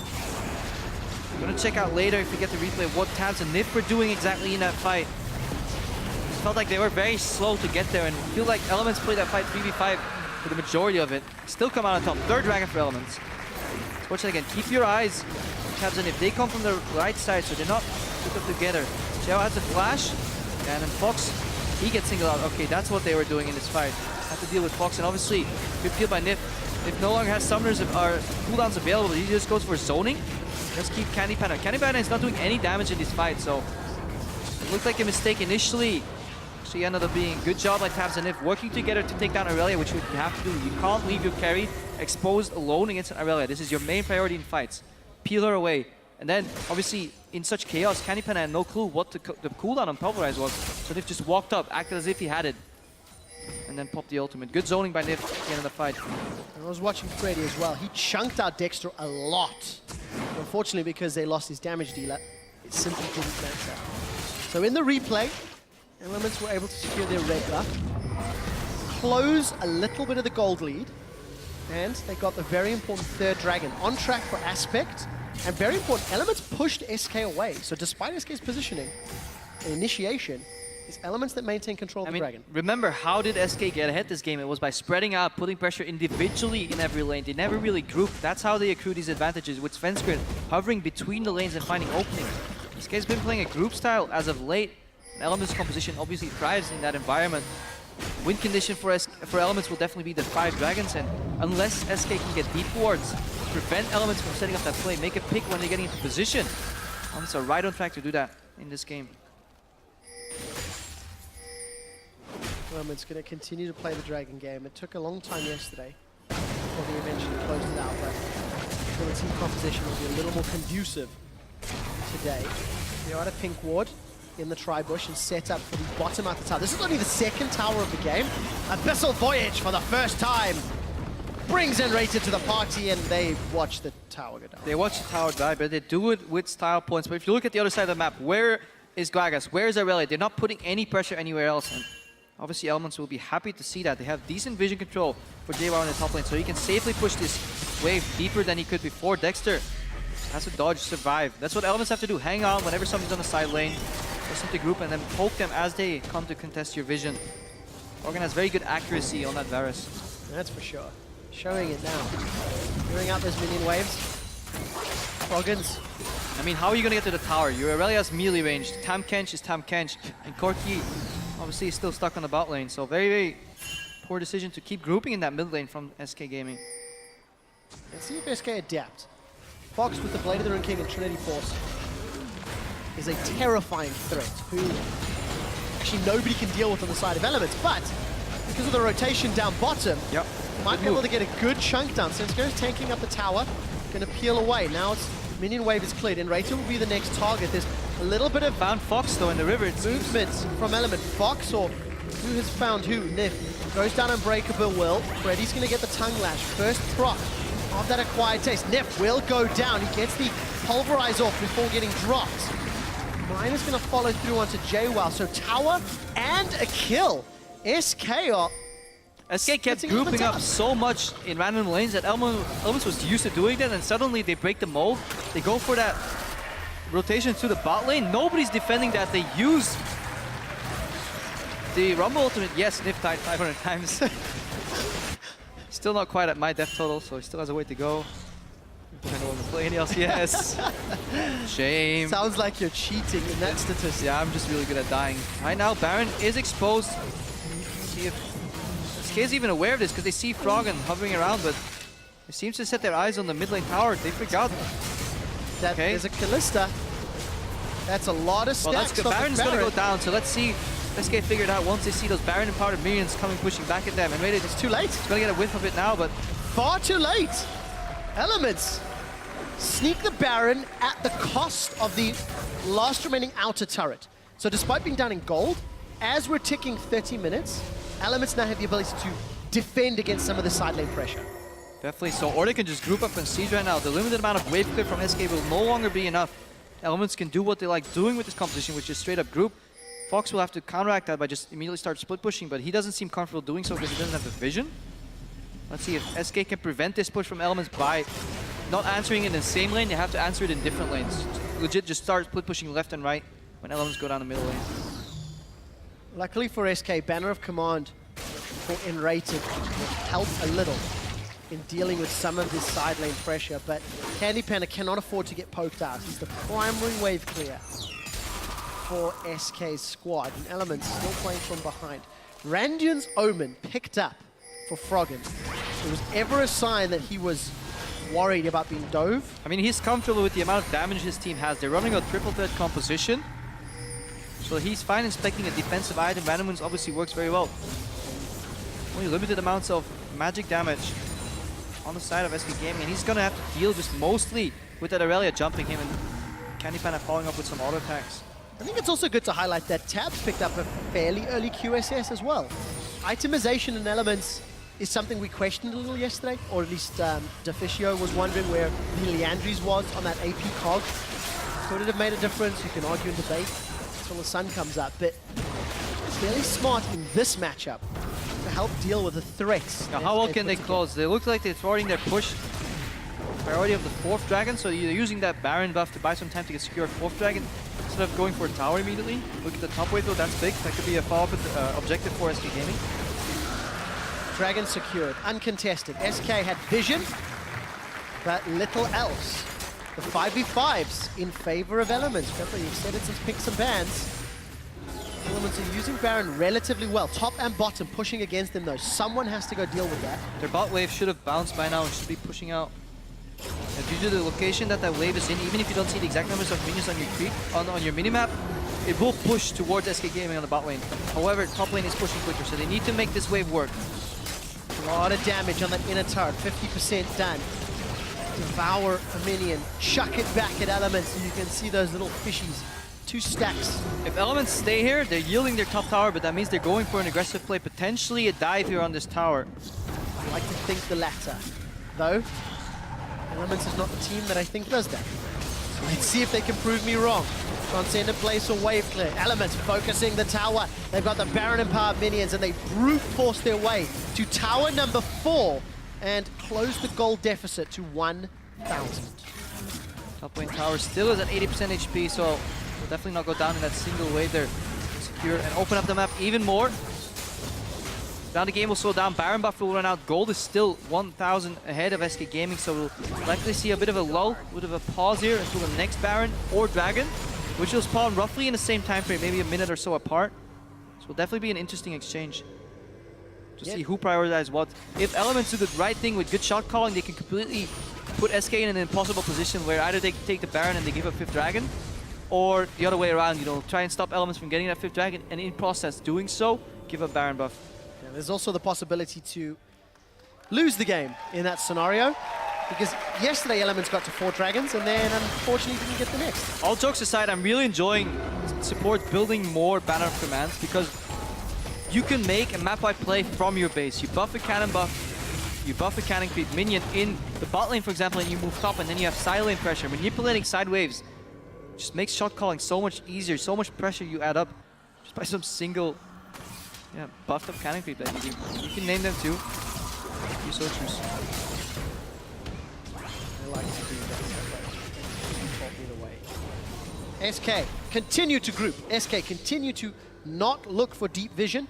We're gonna check out later if we get the replay of what Tabs and Nif were doing exactly in that fight. It felt like they were very slow to get there, and I feel like Elements played that fight 3v5 for the majority of it. Still come out on top. 3rd Dragon for Elements. Fortunately, again, keep your eyes on Tabs and Nif. They come from the right side, so they're not put up together. JWoww has a flash, and then Fox, he gets singled out. Okay, that's what they were doing in this fight. Have to deal with Fox, and obviously, good kill by Nif. Nif no longer has summoners or cooldowns available. He just goes for zoning. Just keep Candy Panda. Candy Panda is not doing any damage in this fight, so it looked like a mistake initially. She ended up being a good job by Tabs and Nif working together to take down Aurelia, which you have to do. You can't leave your carry exposed alone against an Aurelia. This is your main priority in fights. Peel her away. And then, obviously, in such chaos, Candy Panda had no clue what the cooldown on Pulverize was. So Nif just walked up, acted as if he had it, and then popped the ultimate. Good zoning by Nif at the end of the fight. And I was watching Freddy as well. He chunked out Dexter a lot. Unfortunately, because they lost his damage dealer, it simply didn't matter. So in the replay, Elements were able to secure their red buff, close a little bit of the gold lead, and they got the very important 3rd Dragon on track for Aspect, and very important, Elements pushed SK away. So despite SK's positioning, the initiation is Elements that maintain control of the Dragon. Remember, how did SK get ahead this game? It was by spreading out, putting pressure individually in every lane. They never really grouped. That's how they accrue these advantages, with Svensker hovering between the lanes and finding openings. SK's been playing a group style as of late. Elements composition obviously thrives in that environment. Win condition for Elements will definitely be the 5 Dragons, and unless SK can get deep wards, prevent Elements from setting up that play, make a pick when they're getting into position. Elements are right on track to do that in this game. Elements going to continue to play the Dragon game. It took a long time yesterday before they eventually closed it out, but I feel the team composition will be a little more conducive today. They're at a pink ward in the tri-bush and set up for the bottom of the tower. This is only the 2nd tower of the game. Abyssal Voyage for the first time brings in Rated to the party, and they watch the tower go down. They watch the tower die, but they do it with style points. But if you look at the other side of the map, where is Gragas? Where is Aurelia? They're not putting any pressure anywhere else. And obviously, Elements will be happy to see that. They have decent vision control for JWoww in the top lane, so he can safely push this wave deeper than he could before. Dexter has to dodge, survive. That's what Elements have to do. Hang on whenever somebody's on the side lane. Listen to group and then poke them as they come to contest your vision. Morgan has very good accuracy on that Varus. That's for sure. Showing it now. Clearing out those minion waves. Froggens. I mean, how are you going to get to the tower? Your Aurelia's melee range. Tam Kench is Tam Kench. And Corki obviously is still stuck on the bot lane. So very, very poor decision to keep grouping in that mid lane from SK Gaming. Let's see if SK adapt. Fox with the Blade of the Rune King and Trinity Force is a terrifying threat who actually nobody can deal with on the side of Elements, but because of the rotation down bottom, might be able to get a good chunk down. Svensker is tanking up the tower, going to peel away. Now it's minion wave is cleared, and Rater will be the next target. There's a little bit of found Fox though in the river. Movement from Element. Fox, or who has found who? Nif goes down Unbreakable Will. Freddy's going to get the tongue lash. First proc of that acquired taste. Nif will go down. He gets the pulverize off before getting dropped. Mine is going to follow through onto JWoww. So tower and a kill. SK are... SK kept splitting grouping up top. so much in random lanes that Elements was used to doing that, and suddenly they break the mold. They go for that rotation to the bot lane. Nobody's defending that. They use the Rumble ultimate. Yes, Nif died 500 times. Still not quite at my death total, so he still has a way to go. I don't want to play any LCS. Shame. Sounds like you're cheating in that statistic. Yeah, I'm just really good at dying. Right now, Baron is exposed. See if SK is even aware of this, because they see Froggen hovering around, but it seems to set their eyes on the mid lane tower. They forgot. That Okay. is a Callista. That's a lot of Well, stacks. that's good. off of Baron's going to Baron. go down, so let's see. SK figured out once they see those Baron empowered minions coming, pushing back at them. And wait, it's Too late. going to get a whiff of it now, but Far too late. Elements sneak the Baron at the cost of the last remaining outer turret. So despite being down in gold, as we're ticking 30 minutes, Elements now have the ability to defend against some of the side lane pressure. definitely so. Or they can just group up and siege right now. The limited amount of wave clear from SK will no longer be enough. Elements can do what they like doing with this composition, which is straight up group. Fox will have to counteract that by just immediately start split pushing, but he doesn't seem comfortable doing so because he doesn't have the vision. Let's see if SK can prevent this push from Elements by not answering it in the same lane. They have to answer it in different lanes. Legit just start split pushing left and right when Elements go down the middle lane. Luckily for SK, Banner of Command for Enrated will help a little in dealing with some of this side lane pressure, but Candy Panda cannot afford to get poked out. He's the primary wave clear for SK's squad, and Elements still playing from behind. Randuin's Omen picked up for Froggen. If there was ever a sign that he was worried about being dove, I mean, he's comfortable with the amount of damage his team has. They're running a triple threat composition, so he's fine inspecting a defensive item. Random Wounds obviously works very well. Only limited amounts of magic damage on the side of SK Gaming, and he's gonna have to deal just mostly with that Aurelia jumping him and Candy Panda following up with some auto attacks. I think it's also good to highlight that Tabs picked up a fairly early QSS as well. Itemization in Elements is something we questioned a little yesterday, or at least Deficio was wondering where the Leandries was on that AP cog. Could it have made a difference? You can argue and debate until the sun comes up, but fairly smart in this matchup to help deal with the threats. Now, how well can they close? They look like they're thwarting their push. Priority of the 4th dragon, so you're using that Baron buff to buy some time to get secure 4th dragon instead of going for a tower immediately. Look at the top wave though, that's big. That could be a follow-up objective for SK Gaming. Dragon secured, uncontested. SK had vision, but little else. The 5v5s in favor of Elements. Remember, you've said it since picks and bans. Elements are using Baron relatively well. Top and bottom pushing against them though. Someone has to go deal with that. Their bot wave should have bounced by now and should be pushing out. And due to the location that that wave is in, even if you don't see the exact numbers of minions on your creep, on your minimap, it will push towards SK Gaming on the bot lane. However, top lane is pushing quicker, so they need to make this wave work. A lot of damage on that inner turret, 50% done. Devour a minion, chuck it back at Elements, and you can see those little fishies. 2 stacks. If Elements stay here, they're yielding their top tower, but that means they're going for an aggressive play, potentially a dive here on this tower. I like to think the latter. Though, Elements is not the team that I think does that. Let's see if they can prove me wrong. Transcendent place or wave clear. Elements focusing the tower. They've got the Baron empowered minions and they brute force their way to tower number 4 and close the gold deficit to 1,000. Top lane tower still is at 80% HP, so will definitely not go down in that single wave there. Secure and open up the map even more. Now the game will slow down. Baron buff will run out. Gold is still 1,000 ahead of SK Gaming, so we'll likely see a bit of a lull, a bit of a pause here until the next Baron or Dragon, which will spawn roughly in the same time frame, maybe a minute or so apart. So it'll definitely be an interesting exchange to see who prioritizes what. If Elements do the right thing with good shot calling, they can completely put SK in an impossible position where either they take the Baron and they give up 5th Dragon, or the other way around, you know, try and stop Elements from getting that 5th Dragon, and in process doing so, give up Baron buff. Yeah, there's also the possibility to lose the game in that scenario, because yesterday Elements got to 4 dragons and then unfortunately didn't get the next. All jokes aside, I'm really enjoying support building more Banner of Commands, because you can make a map-wide play from your base. You buff a cannon buff, you buff a cannon creep minion in the bot lane, for example, and you move top, and then you have side lane pressure, manipulating side waves just makes shot calling so much easier, so much pressure you add up just by some single, buffed up cannon creep that you can name them too. You so choose. I like to do that. Either way. SK continue to group. SK continue to not look for deep vision.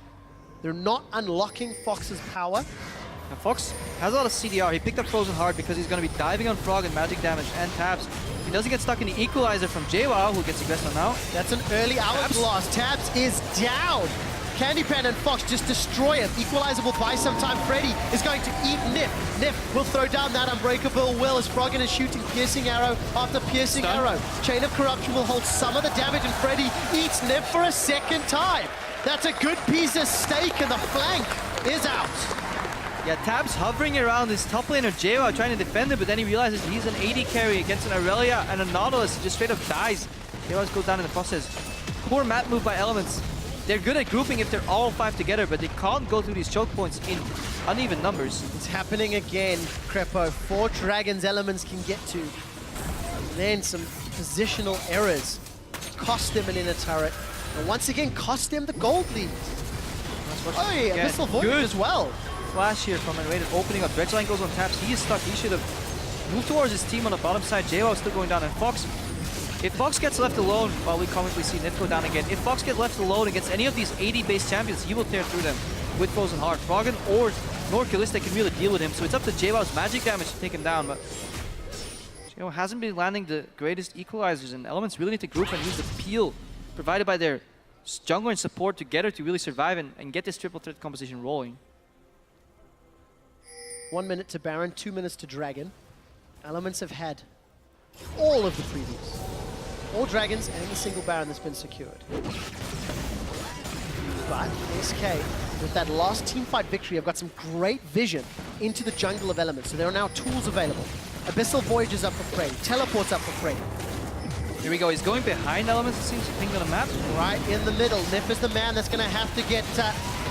They're not unlocking Fox's power. Now Fox has a lot of CDR. He picked up Frozen Heart because he's going to be diving on Frog and magic damage and tabs. He doesn't get stuck in the equalizer from JWoww, who gets aggressive now. That's an early hourglass. Tabs is down. Candypan and Fox just destroy him. Equalizer will buy some time. Freddy is going to eat Nip. Nip will throw down that Unbreakable Will as Froggen is shooting piercing arrow after piercing arrow. Chain of Corruption will hold some of the damage and Freddy eats Nip for a second time. That's a good piece of steak and the flank is out. Yeah, Tabs hovering around his top laner JWoww trying to defend him, but then he realizes he's an AD carry against an Aurelia and a Nautilus. He just straight up dies. JWoww goes down in the process. Poor map move by Elements. They're good at grouping if they're all 5 together, but they can't go through these choke points in uneven numbers. It's happening again, Crepo. 4 dragons Elements can get to. And then some positional errors cost them an inner turret. And once again, cost them the gold lead. Oh yeah, Abyssal Void as well. Flash here from Unrated opening up. Dredgeline goes on Tabs. He is stuck. He should have moved towards his team on the bottom side. JWoww still going down. And Fox, if Fox gets left alone, well, we comically see Nip go down again. If Fox gets left alone against any of these 80-based champions, he will tear through them with Frozen Heart. Froggen or Norculista can really deal with him. So it's up to JWoww's magic damage to take him down. But JWoww hasn't been landing the greatest equalizers, and Elements really need to group and use the peel provided by their jungler and support together to really survive and get this triple threat composition rolling. 1 minute to Baron, 2 minutes to Dragon. Elements have had all of the previous. All Dragons and the single Baron that's been secured. But SK, with that last teamfight victory, have got some great vision into the jungle of Elements. So there are now tools available. Abyssal Voyage is up for Freddy. Teleport's up for Freddy. Here we go. He's going behind Elements, it seems, to ping on the map. Right in the middle. Nip is the man that's going to have to get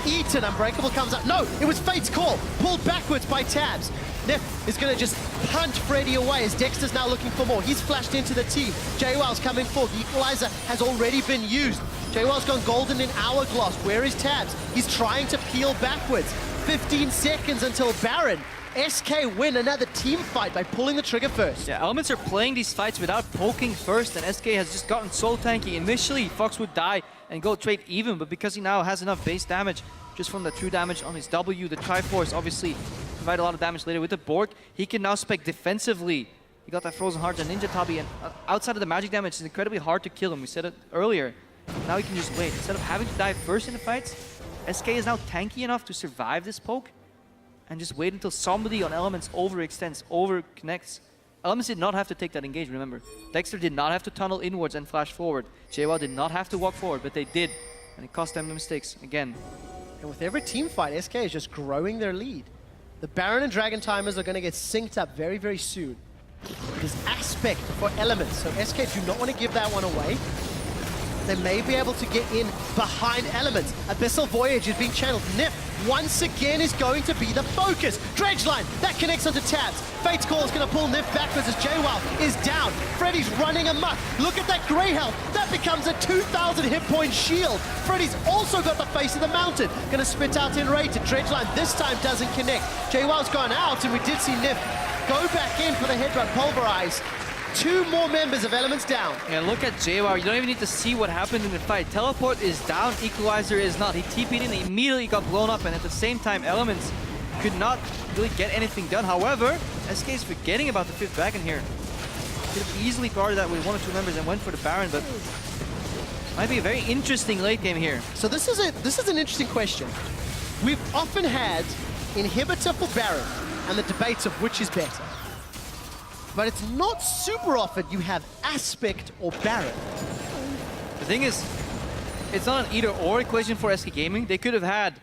eaten. Unbreakable comes up. No, it was Fate's call. Pulled backwards by Tabs. Nip is going to just punt Freddy away as Dexter's now looking for more. He's flashed into the team. JWoww's coming forward. The equalizer has already been used. JWoww's gone golden in Hourglass. Where is Tabs? He's trying to peel backwards. 15 seconds until Baron. SK win another team fight by pulling the trigger first. Yeah, Elements are playing these fights without poking first, and SK has just gotten so tanky. Initially, Fox would die and go trade even, but because he now has enough base damage, just from the true damage on his W, the Triforce obviously provide a lot of damage later with the Bork. He can now spec defensively. He got that Frozen Heart and Ninja Tabi, and outside of the magic damage, it's incredibly hard to kill him. We said it earlier. Now he can just wait. Instead of having to die first in the fights, SK is now tanky enough to survive this poke and just wait until somebody on Elements overextends, overconnects. Elements did not have to take that engage, remember. Dexter did not have to tunnel inwards and flash forward. JWoww did not have to walk forward, but they did. And it cost them the mistakes again. And with every team fight, SK is just growing their lead. The Baron and Dragon timers are going to get synced up very, very soon. There's aspect for Elements, so SK do not want to give that one away. They may be able to get in behind Elements. Abyssal Voyage is being channeled. Nip, once again, is going to be the focus. Dredgeline, that connects onto Tabs. Fate's Call is going to pull Nip backwards as JWoww is down. Freddy's running amok. Look at that grey health. That becomes a 2,000 hit point shield. Freddy's also got the face of the mountain. Going to spit out in rated. Dredgeline this time doesn't connect. JWoww's gone out, and we did see Nip go back in for the head run pulverize. 2 more members of Elements down. Yeah, look at JWoww. You don't even need to see what happened in the fight. Teleport is down, Equalizer is not. He TP'd in, he immediately got blown up, and at the same time, Elements could not really get anything done. However, SK is forgetting about the 5th dragon here. Could have easily guarded that with 1 or 2 members and went for the Baron, but might be a very interesting late game here. So this is an interesting question. We've often had inhibitor for Baron and the debates of which is better. But it's not super often you have Aspect or Baron. The thing is, it's not an either-or equation for SK Gaming. They could have had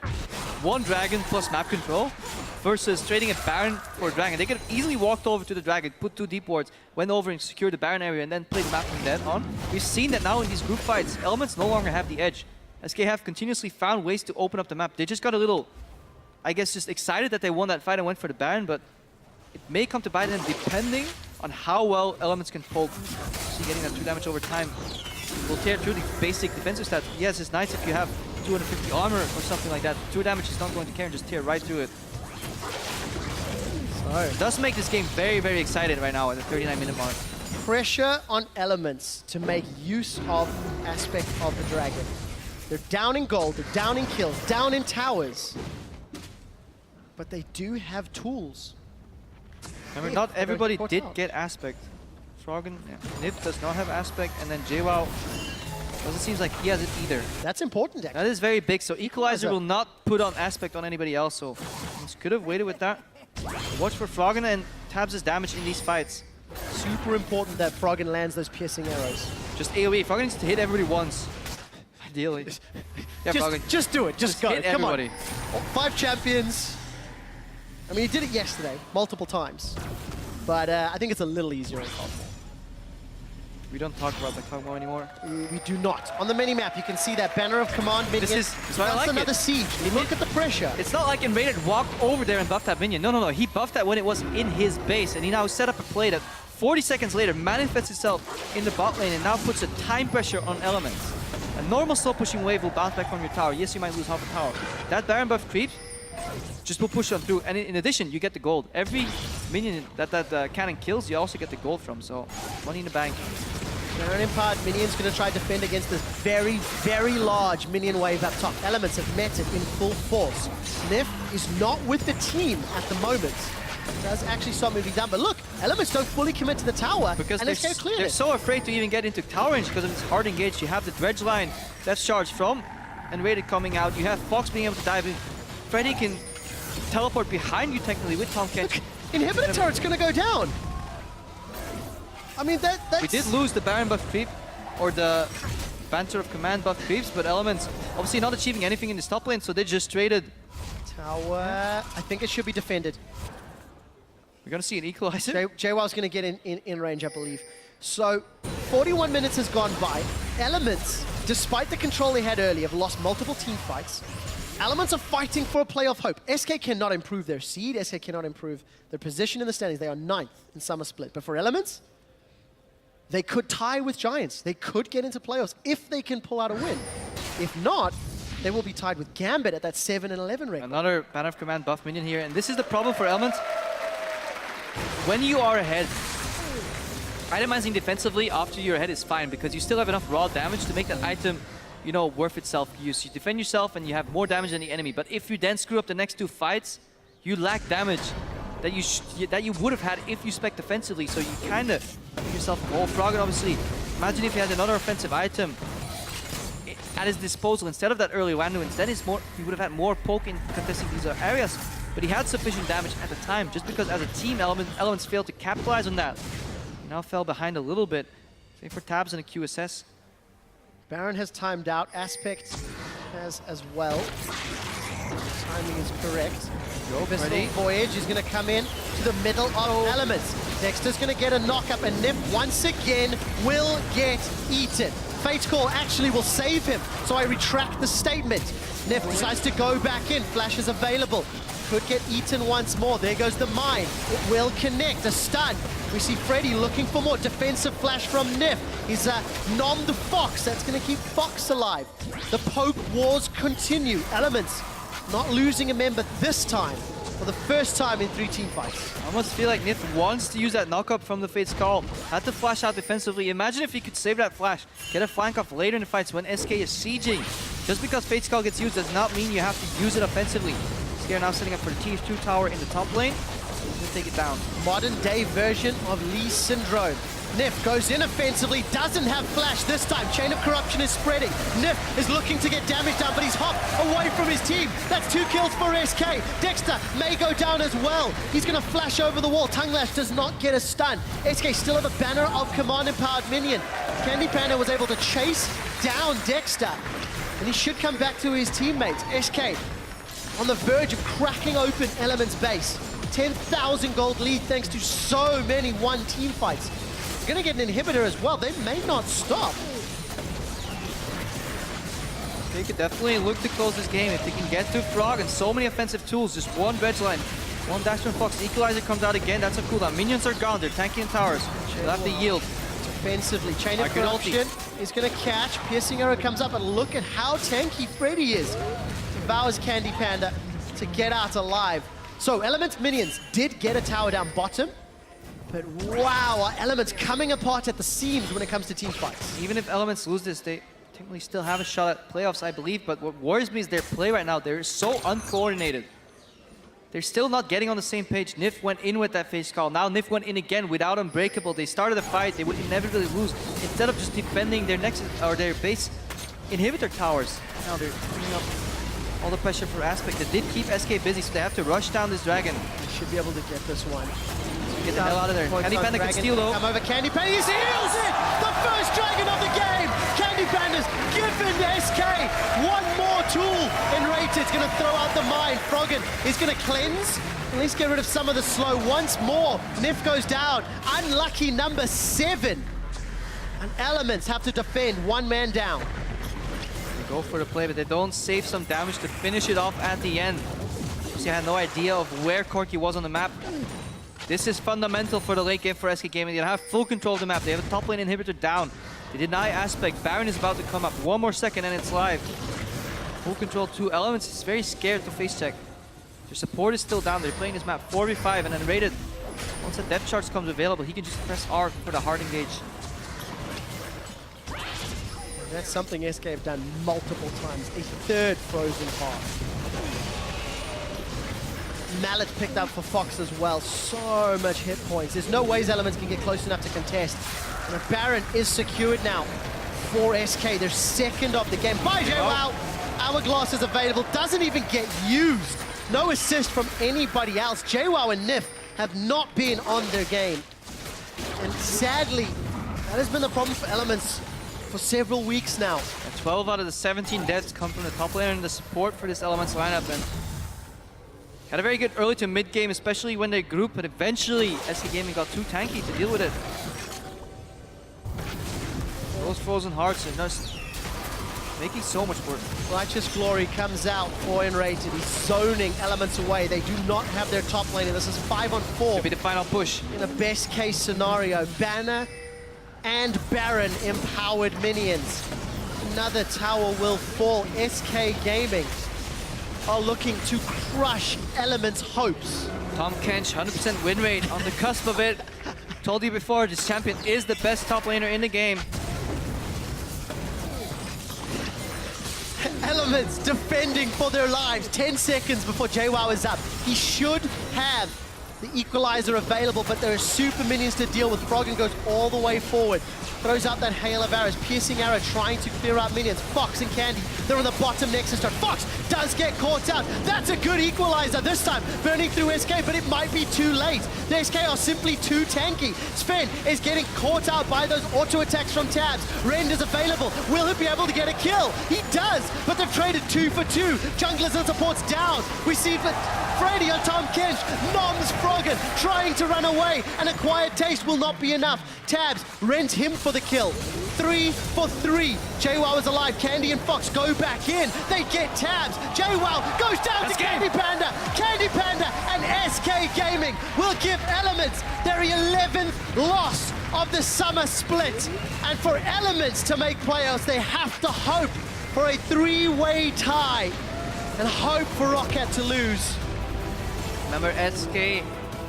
1 dragon plus map control versus trading a Baron for a dragon. They could have easily walked over to the dragon, put 2 deep wards, went over and secured the Baron area, and then played the map from then on. We've seen that now in these group fights, Elements no longer have the edge. SK have continuously found ways to open up the map. They just got a little, I guess, just excited that they won that fight and went for the Baron, but it may come to bite them depending on how well Elements can poke. obviously getting that 2 damage over time will tear through the basic defensive stats. Yes, it's nice if you have 250 armor or something like that. 2 damage is not going to care and just tear right through it. So it does make this game very, very exciting right now at the 39-minute mark. Pressure on Elements to make use of aspect of the Dragon. They're down in gold, they're down in kills, down in towers. But they do have tools. Remember, not everybody did get aspect. Froggen, yeah. Nip does not have aspect, and then JWoww doesn't seem like he has it either. That's important, actually. That is very big, so Equalizer will not put on aspect on anybody else, so could have waited with that. Watch for Froggen and Tabs' damage in these fights. Super important that Froggen lands those piercing arrows. Just AoE. Froggen needs to hit everybody once. Ideally. Yeah, Froggen. Just do it. Just go. Hit Come everybody. on. 5 champions. I mean, he did it yesterday, multiple times. But I think it's a little easier on Cosmo. We don't talk about the Kog'Maw anymore. We do not. On the mini-map, you can see that banner of command minion. That's why I like another it. siege. Look at the pressure. It's not like Invaded walked over there and buffed that minion. No, no, no. He buffed that when it was in his base, and he now set up a play that 40 seconds later manifests itself in the bot lane and now puts a time pressure on Elements. A normal slow pushing wave will bounce back from your tower. Yes, you might lose half a tower. That Baron buff creeps just will push on through. And in addition, you get the gold. Every minion that cannon kills, you also get the gold from. So, money in the bank. Baron Impart minion's going to try to defend against this very, very large minion wave up top. Elements have met it in full force. Nif is not with the team at the moment. Does actually stop moving down, but look, Elements don't fully commit to the tower, because and they're so afraid to even get into tower range because of this hard engage. You have the dredge line that's charged from, and Rated coming out. You have Fox being able to dive in. Freddy can teleport behind you technically with Tom Kench. Inhibitor turret's gonna go down. I mean, that's... We did lose the Baron buff creep, or the Banter of Command buff creeps, but Elements obviously not achieving anything in this top lane, so they just traded. Tower, I think it should be defended. We're gonna see an equalizer. JWoww's gonna get in range, I believe. So, 41 minutes has gone by. Elements, despite the control they had earlier, have lost multiple team fights. Elements are fighting for a playoff hope. SK cannot improve their seed. SK cannot improve their position in the standings. They are 9th in Summer Split. But for Elements, they could tie with Giants. They could get into playoffs if they can pull out a win. If not, they will be tied with Gambit at that 7 and 11 record. Another Banner of Command buff minion here, and this is the problem for Elements. When you are ahead, itemizing defensively after you're ahead is fine because you still have enough raw damage to make that item, you know, worth itself use. You defend yourself and you have more damage than the enemy. But if you then screw up the next 2 fights, you lack damage that you would have had if you spec defensively. So you kind of give yourself a hole. Froggen, obviously, imagine if he had another offensive item at his disposal instead of that early Wandu. Instead, he would have had more poke in contesting these areas. But he had sufficient damage at the time, just because as a team, Elements failed to capitalize on that. He now fell behind a little bit. Same for Tabs and a QSS. Baron has timed out. Aspect has as well. Timing is correct. Pistol Voyage is going to come in to the middle of Elements. Dexter's going to get a knock-up, and Nip once again will get eaten. Fate's Call actually will save him, so I retract the statement. Nip decides to go back in. Flash is available. Could get eaten once more. There goes the mine. It will connect. A stun. We see Freddy looking for more. Defensive flash from Nif. He's nom the Fox. That's going to keep Fox alive. The poke wars continue. Elements not losing a member this time for the first time in 3 team fights. I almost feel like Nif wants to use that knock-up from the Fate's Call. Had to flash out defensively. Imagine if he could save that flash. Get a flank off later in the fights when SK is sieging. Just because Fate's Call gets used does not mean you have to use it offensively. SK now setting up for the TF2 tower in the top lane. He's gonna take it down. Modern day version of Lee Syndrome. Nif goes in offensively, doesn't have flash this time. Chain of Corruption is spreading. Nif is looking to get damage down, but he's hopped away from his team. That's 2 kills for SK. Dexter may go down as well. He's going to flash over the wall. Tongue Lash does not get a stun. SK still have a banner of command-empowered minion. Candy Panda was able to chase down Dexter, and he should come back to his teammates. SK on the verge of cracking open Elements base. 10,000 gold lead thanks to so many 1 team fights. Gonna get an inhibitor as well. They may not stop. They could definitely look to close this game if they can get to Frog and so many offensive tools. Just 1 dredge line, 1 dash from Fox. Equalizer comes out again. That's a cooldown. Minions are gone. They're tanking in towers. They'll have to yield. defensively. Chain of Corruption is going to catch. Piercing Arrow comes up, and look at how tanky Freddy is. Devours Candy Panda to get out alive. So Elements minions did get a tower down bottom, but wow, are Elements coming apart at the seams when it comes to team fights. Even if Elements lose this, they technically still have a shot at playoffs, I believe, but what worries me is their play right now. They're so uncoordinated. They're still not getting on the same page. Nif went in with that face call. Now Nif went in again without Unbreakable. They started the fight. They would inevitably lose. Instead of just defending their next or their base inhibitor towers, now they're putting up all the pressure for Aspect. They did keep SK busy, so they have to rush down this dragon. They should be able to get this one. Get the hell out of there. Candy Panda can steal though. Come over Candy Panda, he steals it! The first dragon of the game! Candy Panda's given SK one more tool in Rated. It's going to throw out the mine. Froggen is going to cleanse, at least get rid of some of the slow once more. Nif goes down. Unlucky number 7. And Elements have to defend, one man down. They go for the play, but they don't save some damage to finish it off at the end. So I had no idea of where Corki was on the map. This is fundamental for the late game for SK Gaming. They have full control of the map. They have a top lane inhibitor down. They deny Aspect. Baron is about to come up. One more second and it's live. Full control 2. Elements is very scared to face check. Their support is still down. They're playing this map 4v5 and then Rated. Once the depth charge comes available, he can just press R for the hard engage. That's something SK have done multiple times. A third frozen path. Mallet picked up for Fox as well. So much hit points. There's no ways Elements can get close enough to contest. And the Baron is secured now for SK. They're second of the game. By JWoww! Hourglass is available. Doesn't even get used. No assist from anybody else. JWoww and Nif have not been on their game. And sadly, that has been the problem for Elements for several weeks now. 12 out of the 17 deaths come from the top lane and the support for this Elements lineup. And had a very good early to mid game, especially when they group, but eventually SK Gaming got too tanky to deal with it. Those frozen hearts are just making so much work. Righteous Glory comes out for Enrated. He's zoning Elements away. They do not have their top lane, and this is 5-on-4. Should be the final push. In a best case scenario, Banner and Baron empowered minions. Another tower will fall. SK Gaming are looking to crush Elements' hopes. Tom Kench, 100% win rate on the cusp of it. Told you before, this champion is the best top laner in the game. Elements defending for their lives. 10 seconds before JWoww is up. He should have the equalizer available, but there are super minions to deal with. Froggen goes all the way forward. Throws out that hail of arrows. Piercing Arrow trying to clear out minions. Fox and Candy, they're on the bottom Nexus turret. Fox does get caught out. That's a good equalizer this time. Burning through SK, but it might be too late. The SK are simply too tanky. Sven is getting caught out by those auto attacks from Tabs. Rend is available. Will he be able to get a kill? He does, but they've traded 2 for 2. Junglers and supports down. We see Freddy on Tom Kench. Noms Froggen trying to run away. An acquired taste will not be enough. Tabs rent him for the kill. 3 for 3. JWoww is alive. Candy and Fox go back in. They get Tabs. JWoww goes down to Candy Panda. Candy Panda and SK Gaming will give Elements their 11th loss of the summer split. And for Elements to make playoffs, they have to hope for a 3-way tie and hope for Roccat to lose. Remember, SK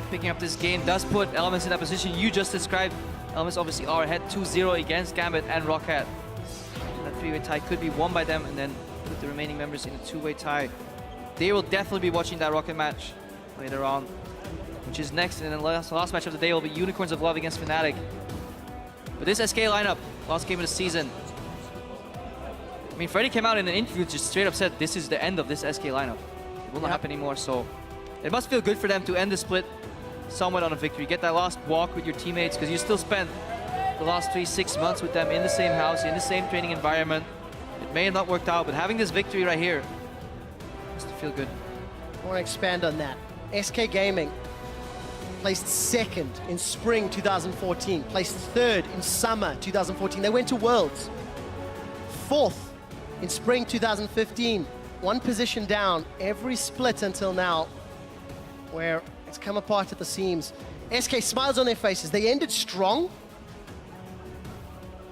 picking up this game does put Elements in that position you just described. Elements obviously are ahead 2-0 against Gambit and Roccat. That 3-way tie could be won by them, and then with the remaining members in a 2-way tie. They will definitely be watching that Roccat match later on, which is next, and then the last match of the day will be Unicorns of Love against Fnatic. But this SK lineup, last game of the season. I mean, Freddy came out in an interview just straight up said this is the end of this SK lineup. It will not happen anymore, so it must feel good for them to end the split somewhat on a victory. Get that last walk with your teammates, because you still spent the last 3-6 months with them in the same house, in the same training environment. It may have not worked out, but having this victory right here must feel good. I want to expand on that. SK Gaming placed 2nd in spring 2014, placed 3rd in summer 2014. They went to Worlds. 4th in spring 2015. 1 position down every split until now, where it's come apart at the seams. SK smiles on their faces. They ended strong,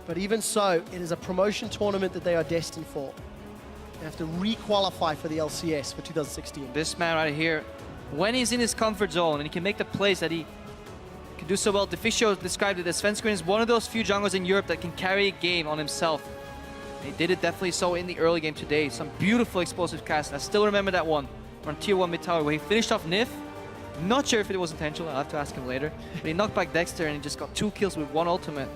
But even so, it is a promotion tournament that they are destined for. They have to re-qualify for the LCS for 2016. This man right here, when he's in his comfort zone and he can make the plays that he can do so well, Deficio described it as Svenskeren is one of those few junglers in Europe that can carry a game on himself. He did it definitely so in the early game today. Some beautiful explosive casts. I still remember that one on Tier 1 mid tower where he finished off Nif. Not sure if it was intentional, I'll have to ask him later. But he knocked back Dexter and he just got 2 kills with 1 ultimate.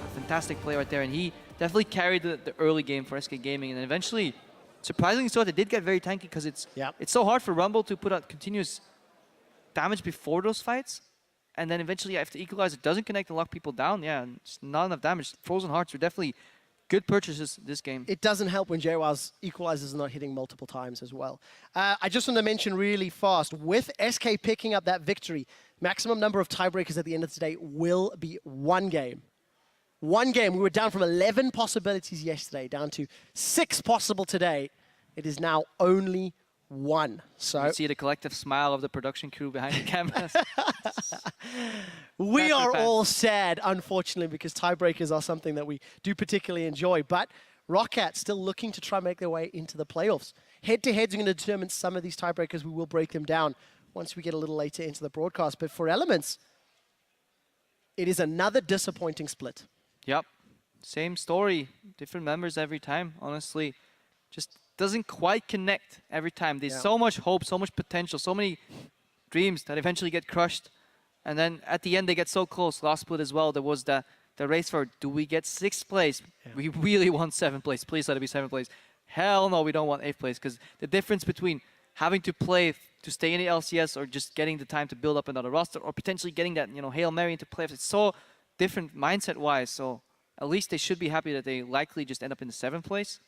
A fantastic play right there, and he definitely carried the early game for SK Gaming. And then eventually, surprisingly so, they did get very tanky because it's so hard for Rumble to put out continuous damage before those fights. And then eventually, if the equalizer doesn't connect and lock people down, it's not enough damage. Frozen Hearts are definitely good purchases this game. It doesn't help when JWoww's equalizers are not hitting multiple times as well. I just want to mention really fast, with SK picking up that victory, maximum number of tiebreakers at the end of the day will be 1 game. 1 game. We were down from 11 possibilities yesterday, down to 6 possible today. It is now only 1. So you see the collective smile of the production crew behind the cameras. We are all sad, unfortunately, because tiebreakers are something that we do particularly enjoy. But Roccat still looking to try and make their way into the playoffs. Head-to-heads are going to determine some of these tiebreakers. We will break them down once we get a little later into the broadcast. But for Elements, it is another disappointing split. Yep. Same story. Different members every time, honestly. Just doesn't quite connect every time. There's so much hope, so much potential, so many dreams that eventually get crushed. And then at the end, they get so close. Last split as well, there was the race for, do we get 6th place? We really want 7th place. Please let it be 7th place. Hell no, we don't want 8th place. Because the difference between having to play to stay in the LCS or just getting the time to build up another roster or potentially getting that, Hail Mary into playoffs, it's so different mindset-wise. So at least they should be happy that they likely just end up in the 7th place.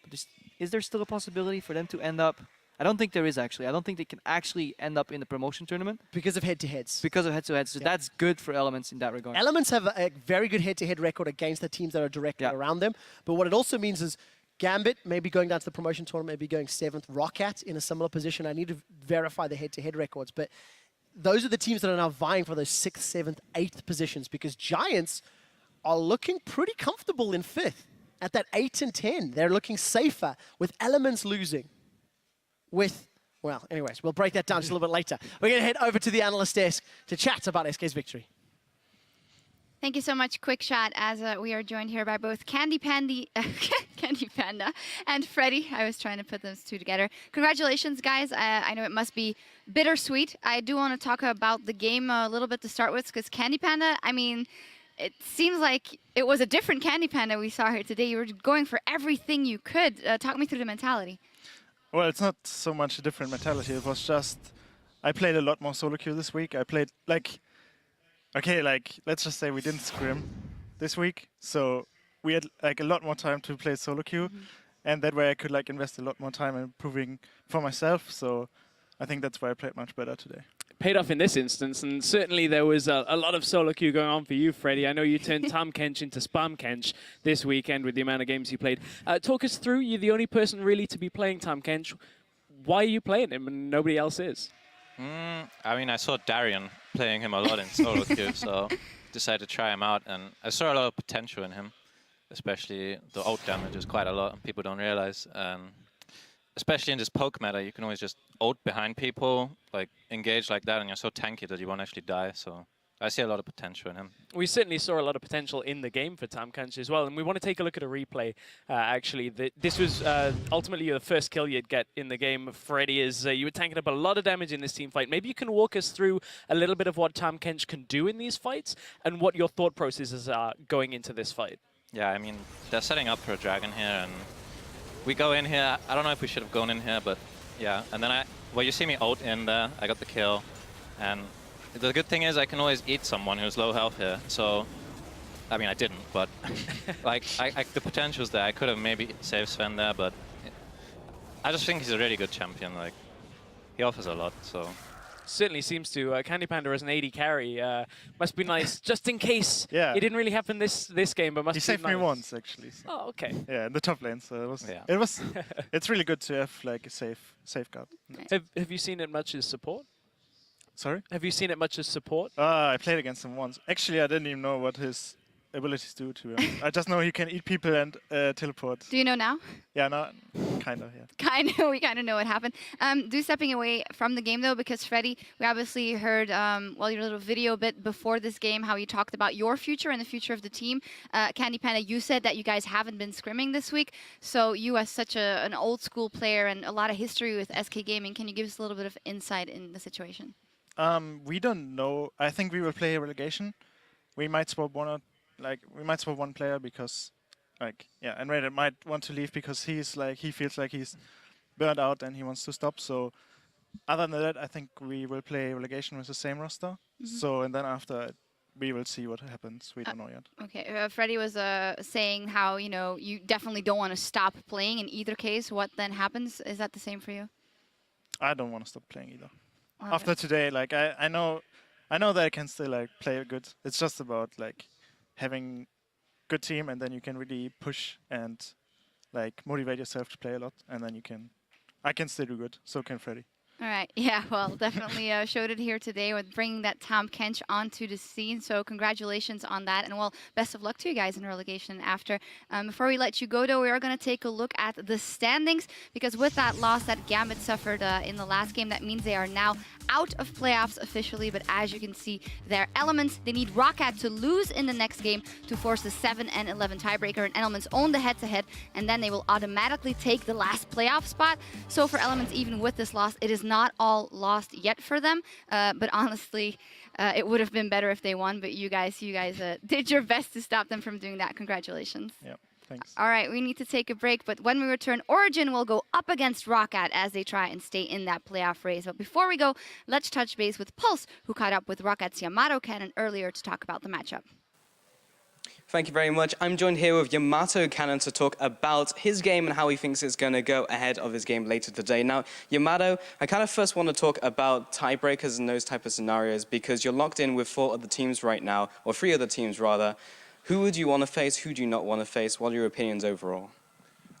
But is there still a possibility for them to end up? I don't think there is, actually. I don't think they can actually end up in the promotion tournament. Because of head-to-heads. Because of head-to-heads. So that's good for Elements in that regard. Elements have a very good head-to-head record against the teams that are directly around them. But what it also means is Gambit maybe going down to the promotion tournament, maybe going 7th. Roccat in a similar position. I need to verify the head-to-head records. But those are the teams that are now vying for those 6th, 7th, 8th positions, because Giants are looking pretty comfortable in 5th. At that 8 and 10, they're looking safer with Elements losing. Well, anyways, we'll break that down just a little bit later. We're going to head over to the analyst desk to chat about SK's victory. Thank you so much, Quick Shot, as we are joined here by both Candy Panda and Freddy. I was trying to put those two together. Congratulations, guys. I know it must be bittersweet. I do want to talk about the game a little bit to start with, because Candy Panda, I mean, it seems like it was a different Candy Panda we saw here today. You were going for everything you could. Talk me through the mentality. Well, it's not so much a different mentality. It was just, I played a lot more solo queue this week. I played, let's just say we didn't scrim this week. So we had, a lot more time to play solo queue. And that way I could, invest a lot more time in improving for myself. So I think that's why I played much better today. Paid off in this instance, and certainly there was a lot of solo queue going on for you, Freddy. I know you turned Tam Kench into Spam Kench this weekend with the amount of games you played. Talk us through, you're the only person really to be playing Tam Kench. Why are you playing him and nobody else is? I mean, I saw Darian playing him a lot in solo queue, so decided to try him out, and I saw a lot of potential in him, especially the ult damage is quite a lot, and people don't realize. Especially in this poke meta, you can always just ult behind people, engage like that, and you're so tanky that you won't actually die. So I see a lot of potential in him. We certainly saw a lot of potential in the game for Tam Kench as well, and we want to take a look at a replay, actually. This was ultimately the first kill you'd get in the game, Freddy, is you were tanking up a lot of damage in this team fight. Maybe you can walk us through a little bit of what Tam Kench can do in these fights, and what your thought processes are going into this fight. Yeah, I mean, they're setting up for a dragon here, and we go in here. I don't know if we should have gone in here, but yeah. And then you see me ult in there. I got the kill. And the good thing is I can always eat someone who's low health here. So, I mean, I didn't, but the potential's there. I could have maybe saved Sven there, but I just think he's a really good champion. He offers a lot, so. Certainly seems to. Candy Panda as an AD carry must be nice, just in case. Yeah. It didn't really happen this game, but must be nice. He saved me once, actually. So. Oh, okay. Yeah, in the top lane, so it was. It's really good to have a safeguard. Have you seen it much as support? Sorry? Have you seen it much as support? I played against him once. Actually, I didn't even know what his abilities do, to be honest. I just know he can eat people and teleport. Do you know now? Yeah, no, kind of, yeah. We kind of know what happened. Stepping away from the game though, because Freddy, we obviously heard your little video a bit before this game, how you talked about your future and the future of the team. Candy Panda, you said that you guys haven't been scrimming this week, so you as such an old school player and a lot of history with SK Gaming, can you give us a little bit of insight in the situation? We don't know. I think we will play relegation. We might swap one player because, and Raider might want to leave because he feels like he's burned out and he wants to stop. So, other than that, I think we will play relegation with the same roster. So, and then after, we will see what happens. We don't know yet. Okay, Freddy was saying how you definitely don't want to stop playing in either case. What then happens? Is that the same for you? I don't want to stop playing either. Okay. After today, I know that I can still play good. It's just about having good team, and then you can really push and motivate yourself to play a lot, and then I can still do good. So can Freddy. All right. Yeah, well, definitely showed it here today with bringing that Tom Kench onto the scene. So congratulations on that. And, well, best of luck to you guys in relegation after. Before we let you go, though, we are going to take a look at the standings because with that loss that Gambit suffered in the last game, that means they are now out of playoffs officially. But as you can see, their Elements, they need Roccat to lose in the next game to force the 7 and 11 tiebreaker. And Elements own the head-to-head, and then they will automatically take the last playoff spot. So for Elements, even with this loss, it is not all lost yet for them, but honestly, it would have been better if they won. But you guys did your best to stop them from doing that. Congratulations. Yeah, thanks. All right, we need to take a break, but when we return, Origin will go up against Roccat as they try and stay in that playoff race. But before we go, let's touch base with Pulse, who caught up with Rockat's Yamato Cannon earlier to talk about the matchup. Thank you very much. I'm joined here with Yamato Cannon to talk about his game and how he thinks it's going to go ahead of his game later today. Now, Yamato, I kind of first want to talk about tiebreakers and those type of scenarios because you're locked in with 4 other teams right now, or 3 other teams rather. Who would you want to face? Who do you not want to face? What are your opinions overall?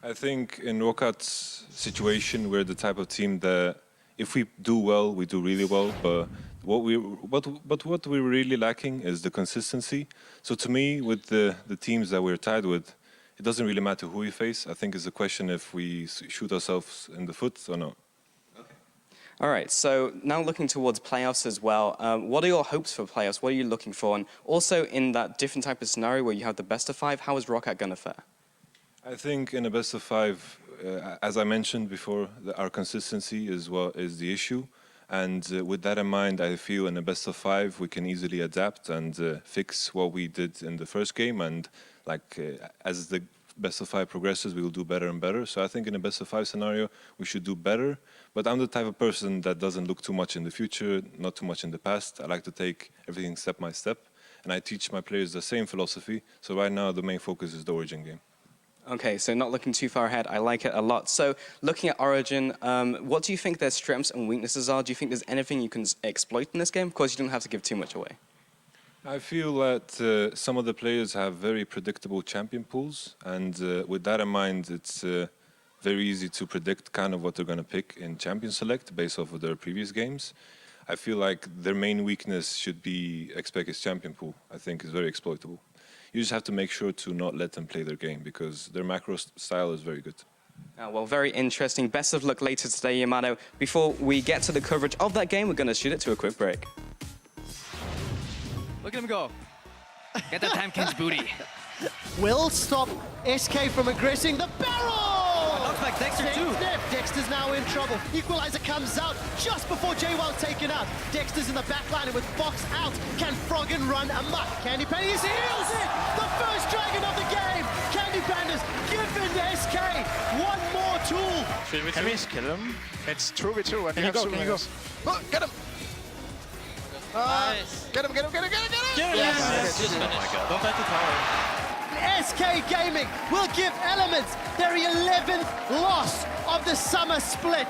I think in Rockat's situation, we're the type of team that if we do well, we do really well, but what we're really lacking is the consistency. So to me, with the teams that we're tied with, it doesn't really matter who we face. I think it's a question if we shoot ourselves in the foot or not. Okay. All right, so now looking towards playoffs as well, what are your hopes for playoffs? What are you looking for? And also in that different type of scenario where you have the best of 5, how is Roccat going to fare? I think in a best of 5, as I mentioned before, our consistency is what is the issue. And with that in mind, I feel in a best of 5, we can easily adapt and fix what we did in the first game. And as the best of 5 progresses, we will do better and better. So I think in a best of 5 scenario, we should do better. But I'm the type of person that doesn't look too much in the future, not too much in the past. I like to take everything step by step. And I teach my players the same philosophy. So right now, the main focus is the Origin game. Okay, so not looking too far ahead. I like it a lot. So looking at Origin, what do you think their strengths and weaknesses are? Do you think there's anything you can exploit in this game? Of course, you don't have to give too much away. I feel that some of the players have very predictable champion pools. And with that in mind, it's very easy to predict kind of what they're going to pick in Champion Select based off of their previous games. I feel like their main weakness should be Xpec's champion pool. I think is very exploitable. You just have to make sure to not let them play their game because their macro style is very good. Well, very interesting. Best of luck later today, Yamato. Before we get to the coverage of that game, we're going to shoot it to a quick break. Look at him go. Get that Tom Kench booty. Will stop SK from aggressing the barrel! Knocks back Dexter too. Dexter's now in trouble. Equalizer comes out just before J-Wild's taken out. Dexter's in the back line and with Fox out. Can Froggen run amok? Candy Pandas heals it! The first dragon of the game! Candy Pandas given to SK one more tool. Can we kill him? It's 2v2 and Can you go? Can you go? Oh, get him! Nice. Get him! Yes. Oh my God. Don't let the power. SK Gaming will give Elements their 11th loss of the summer split.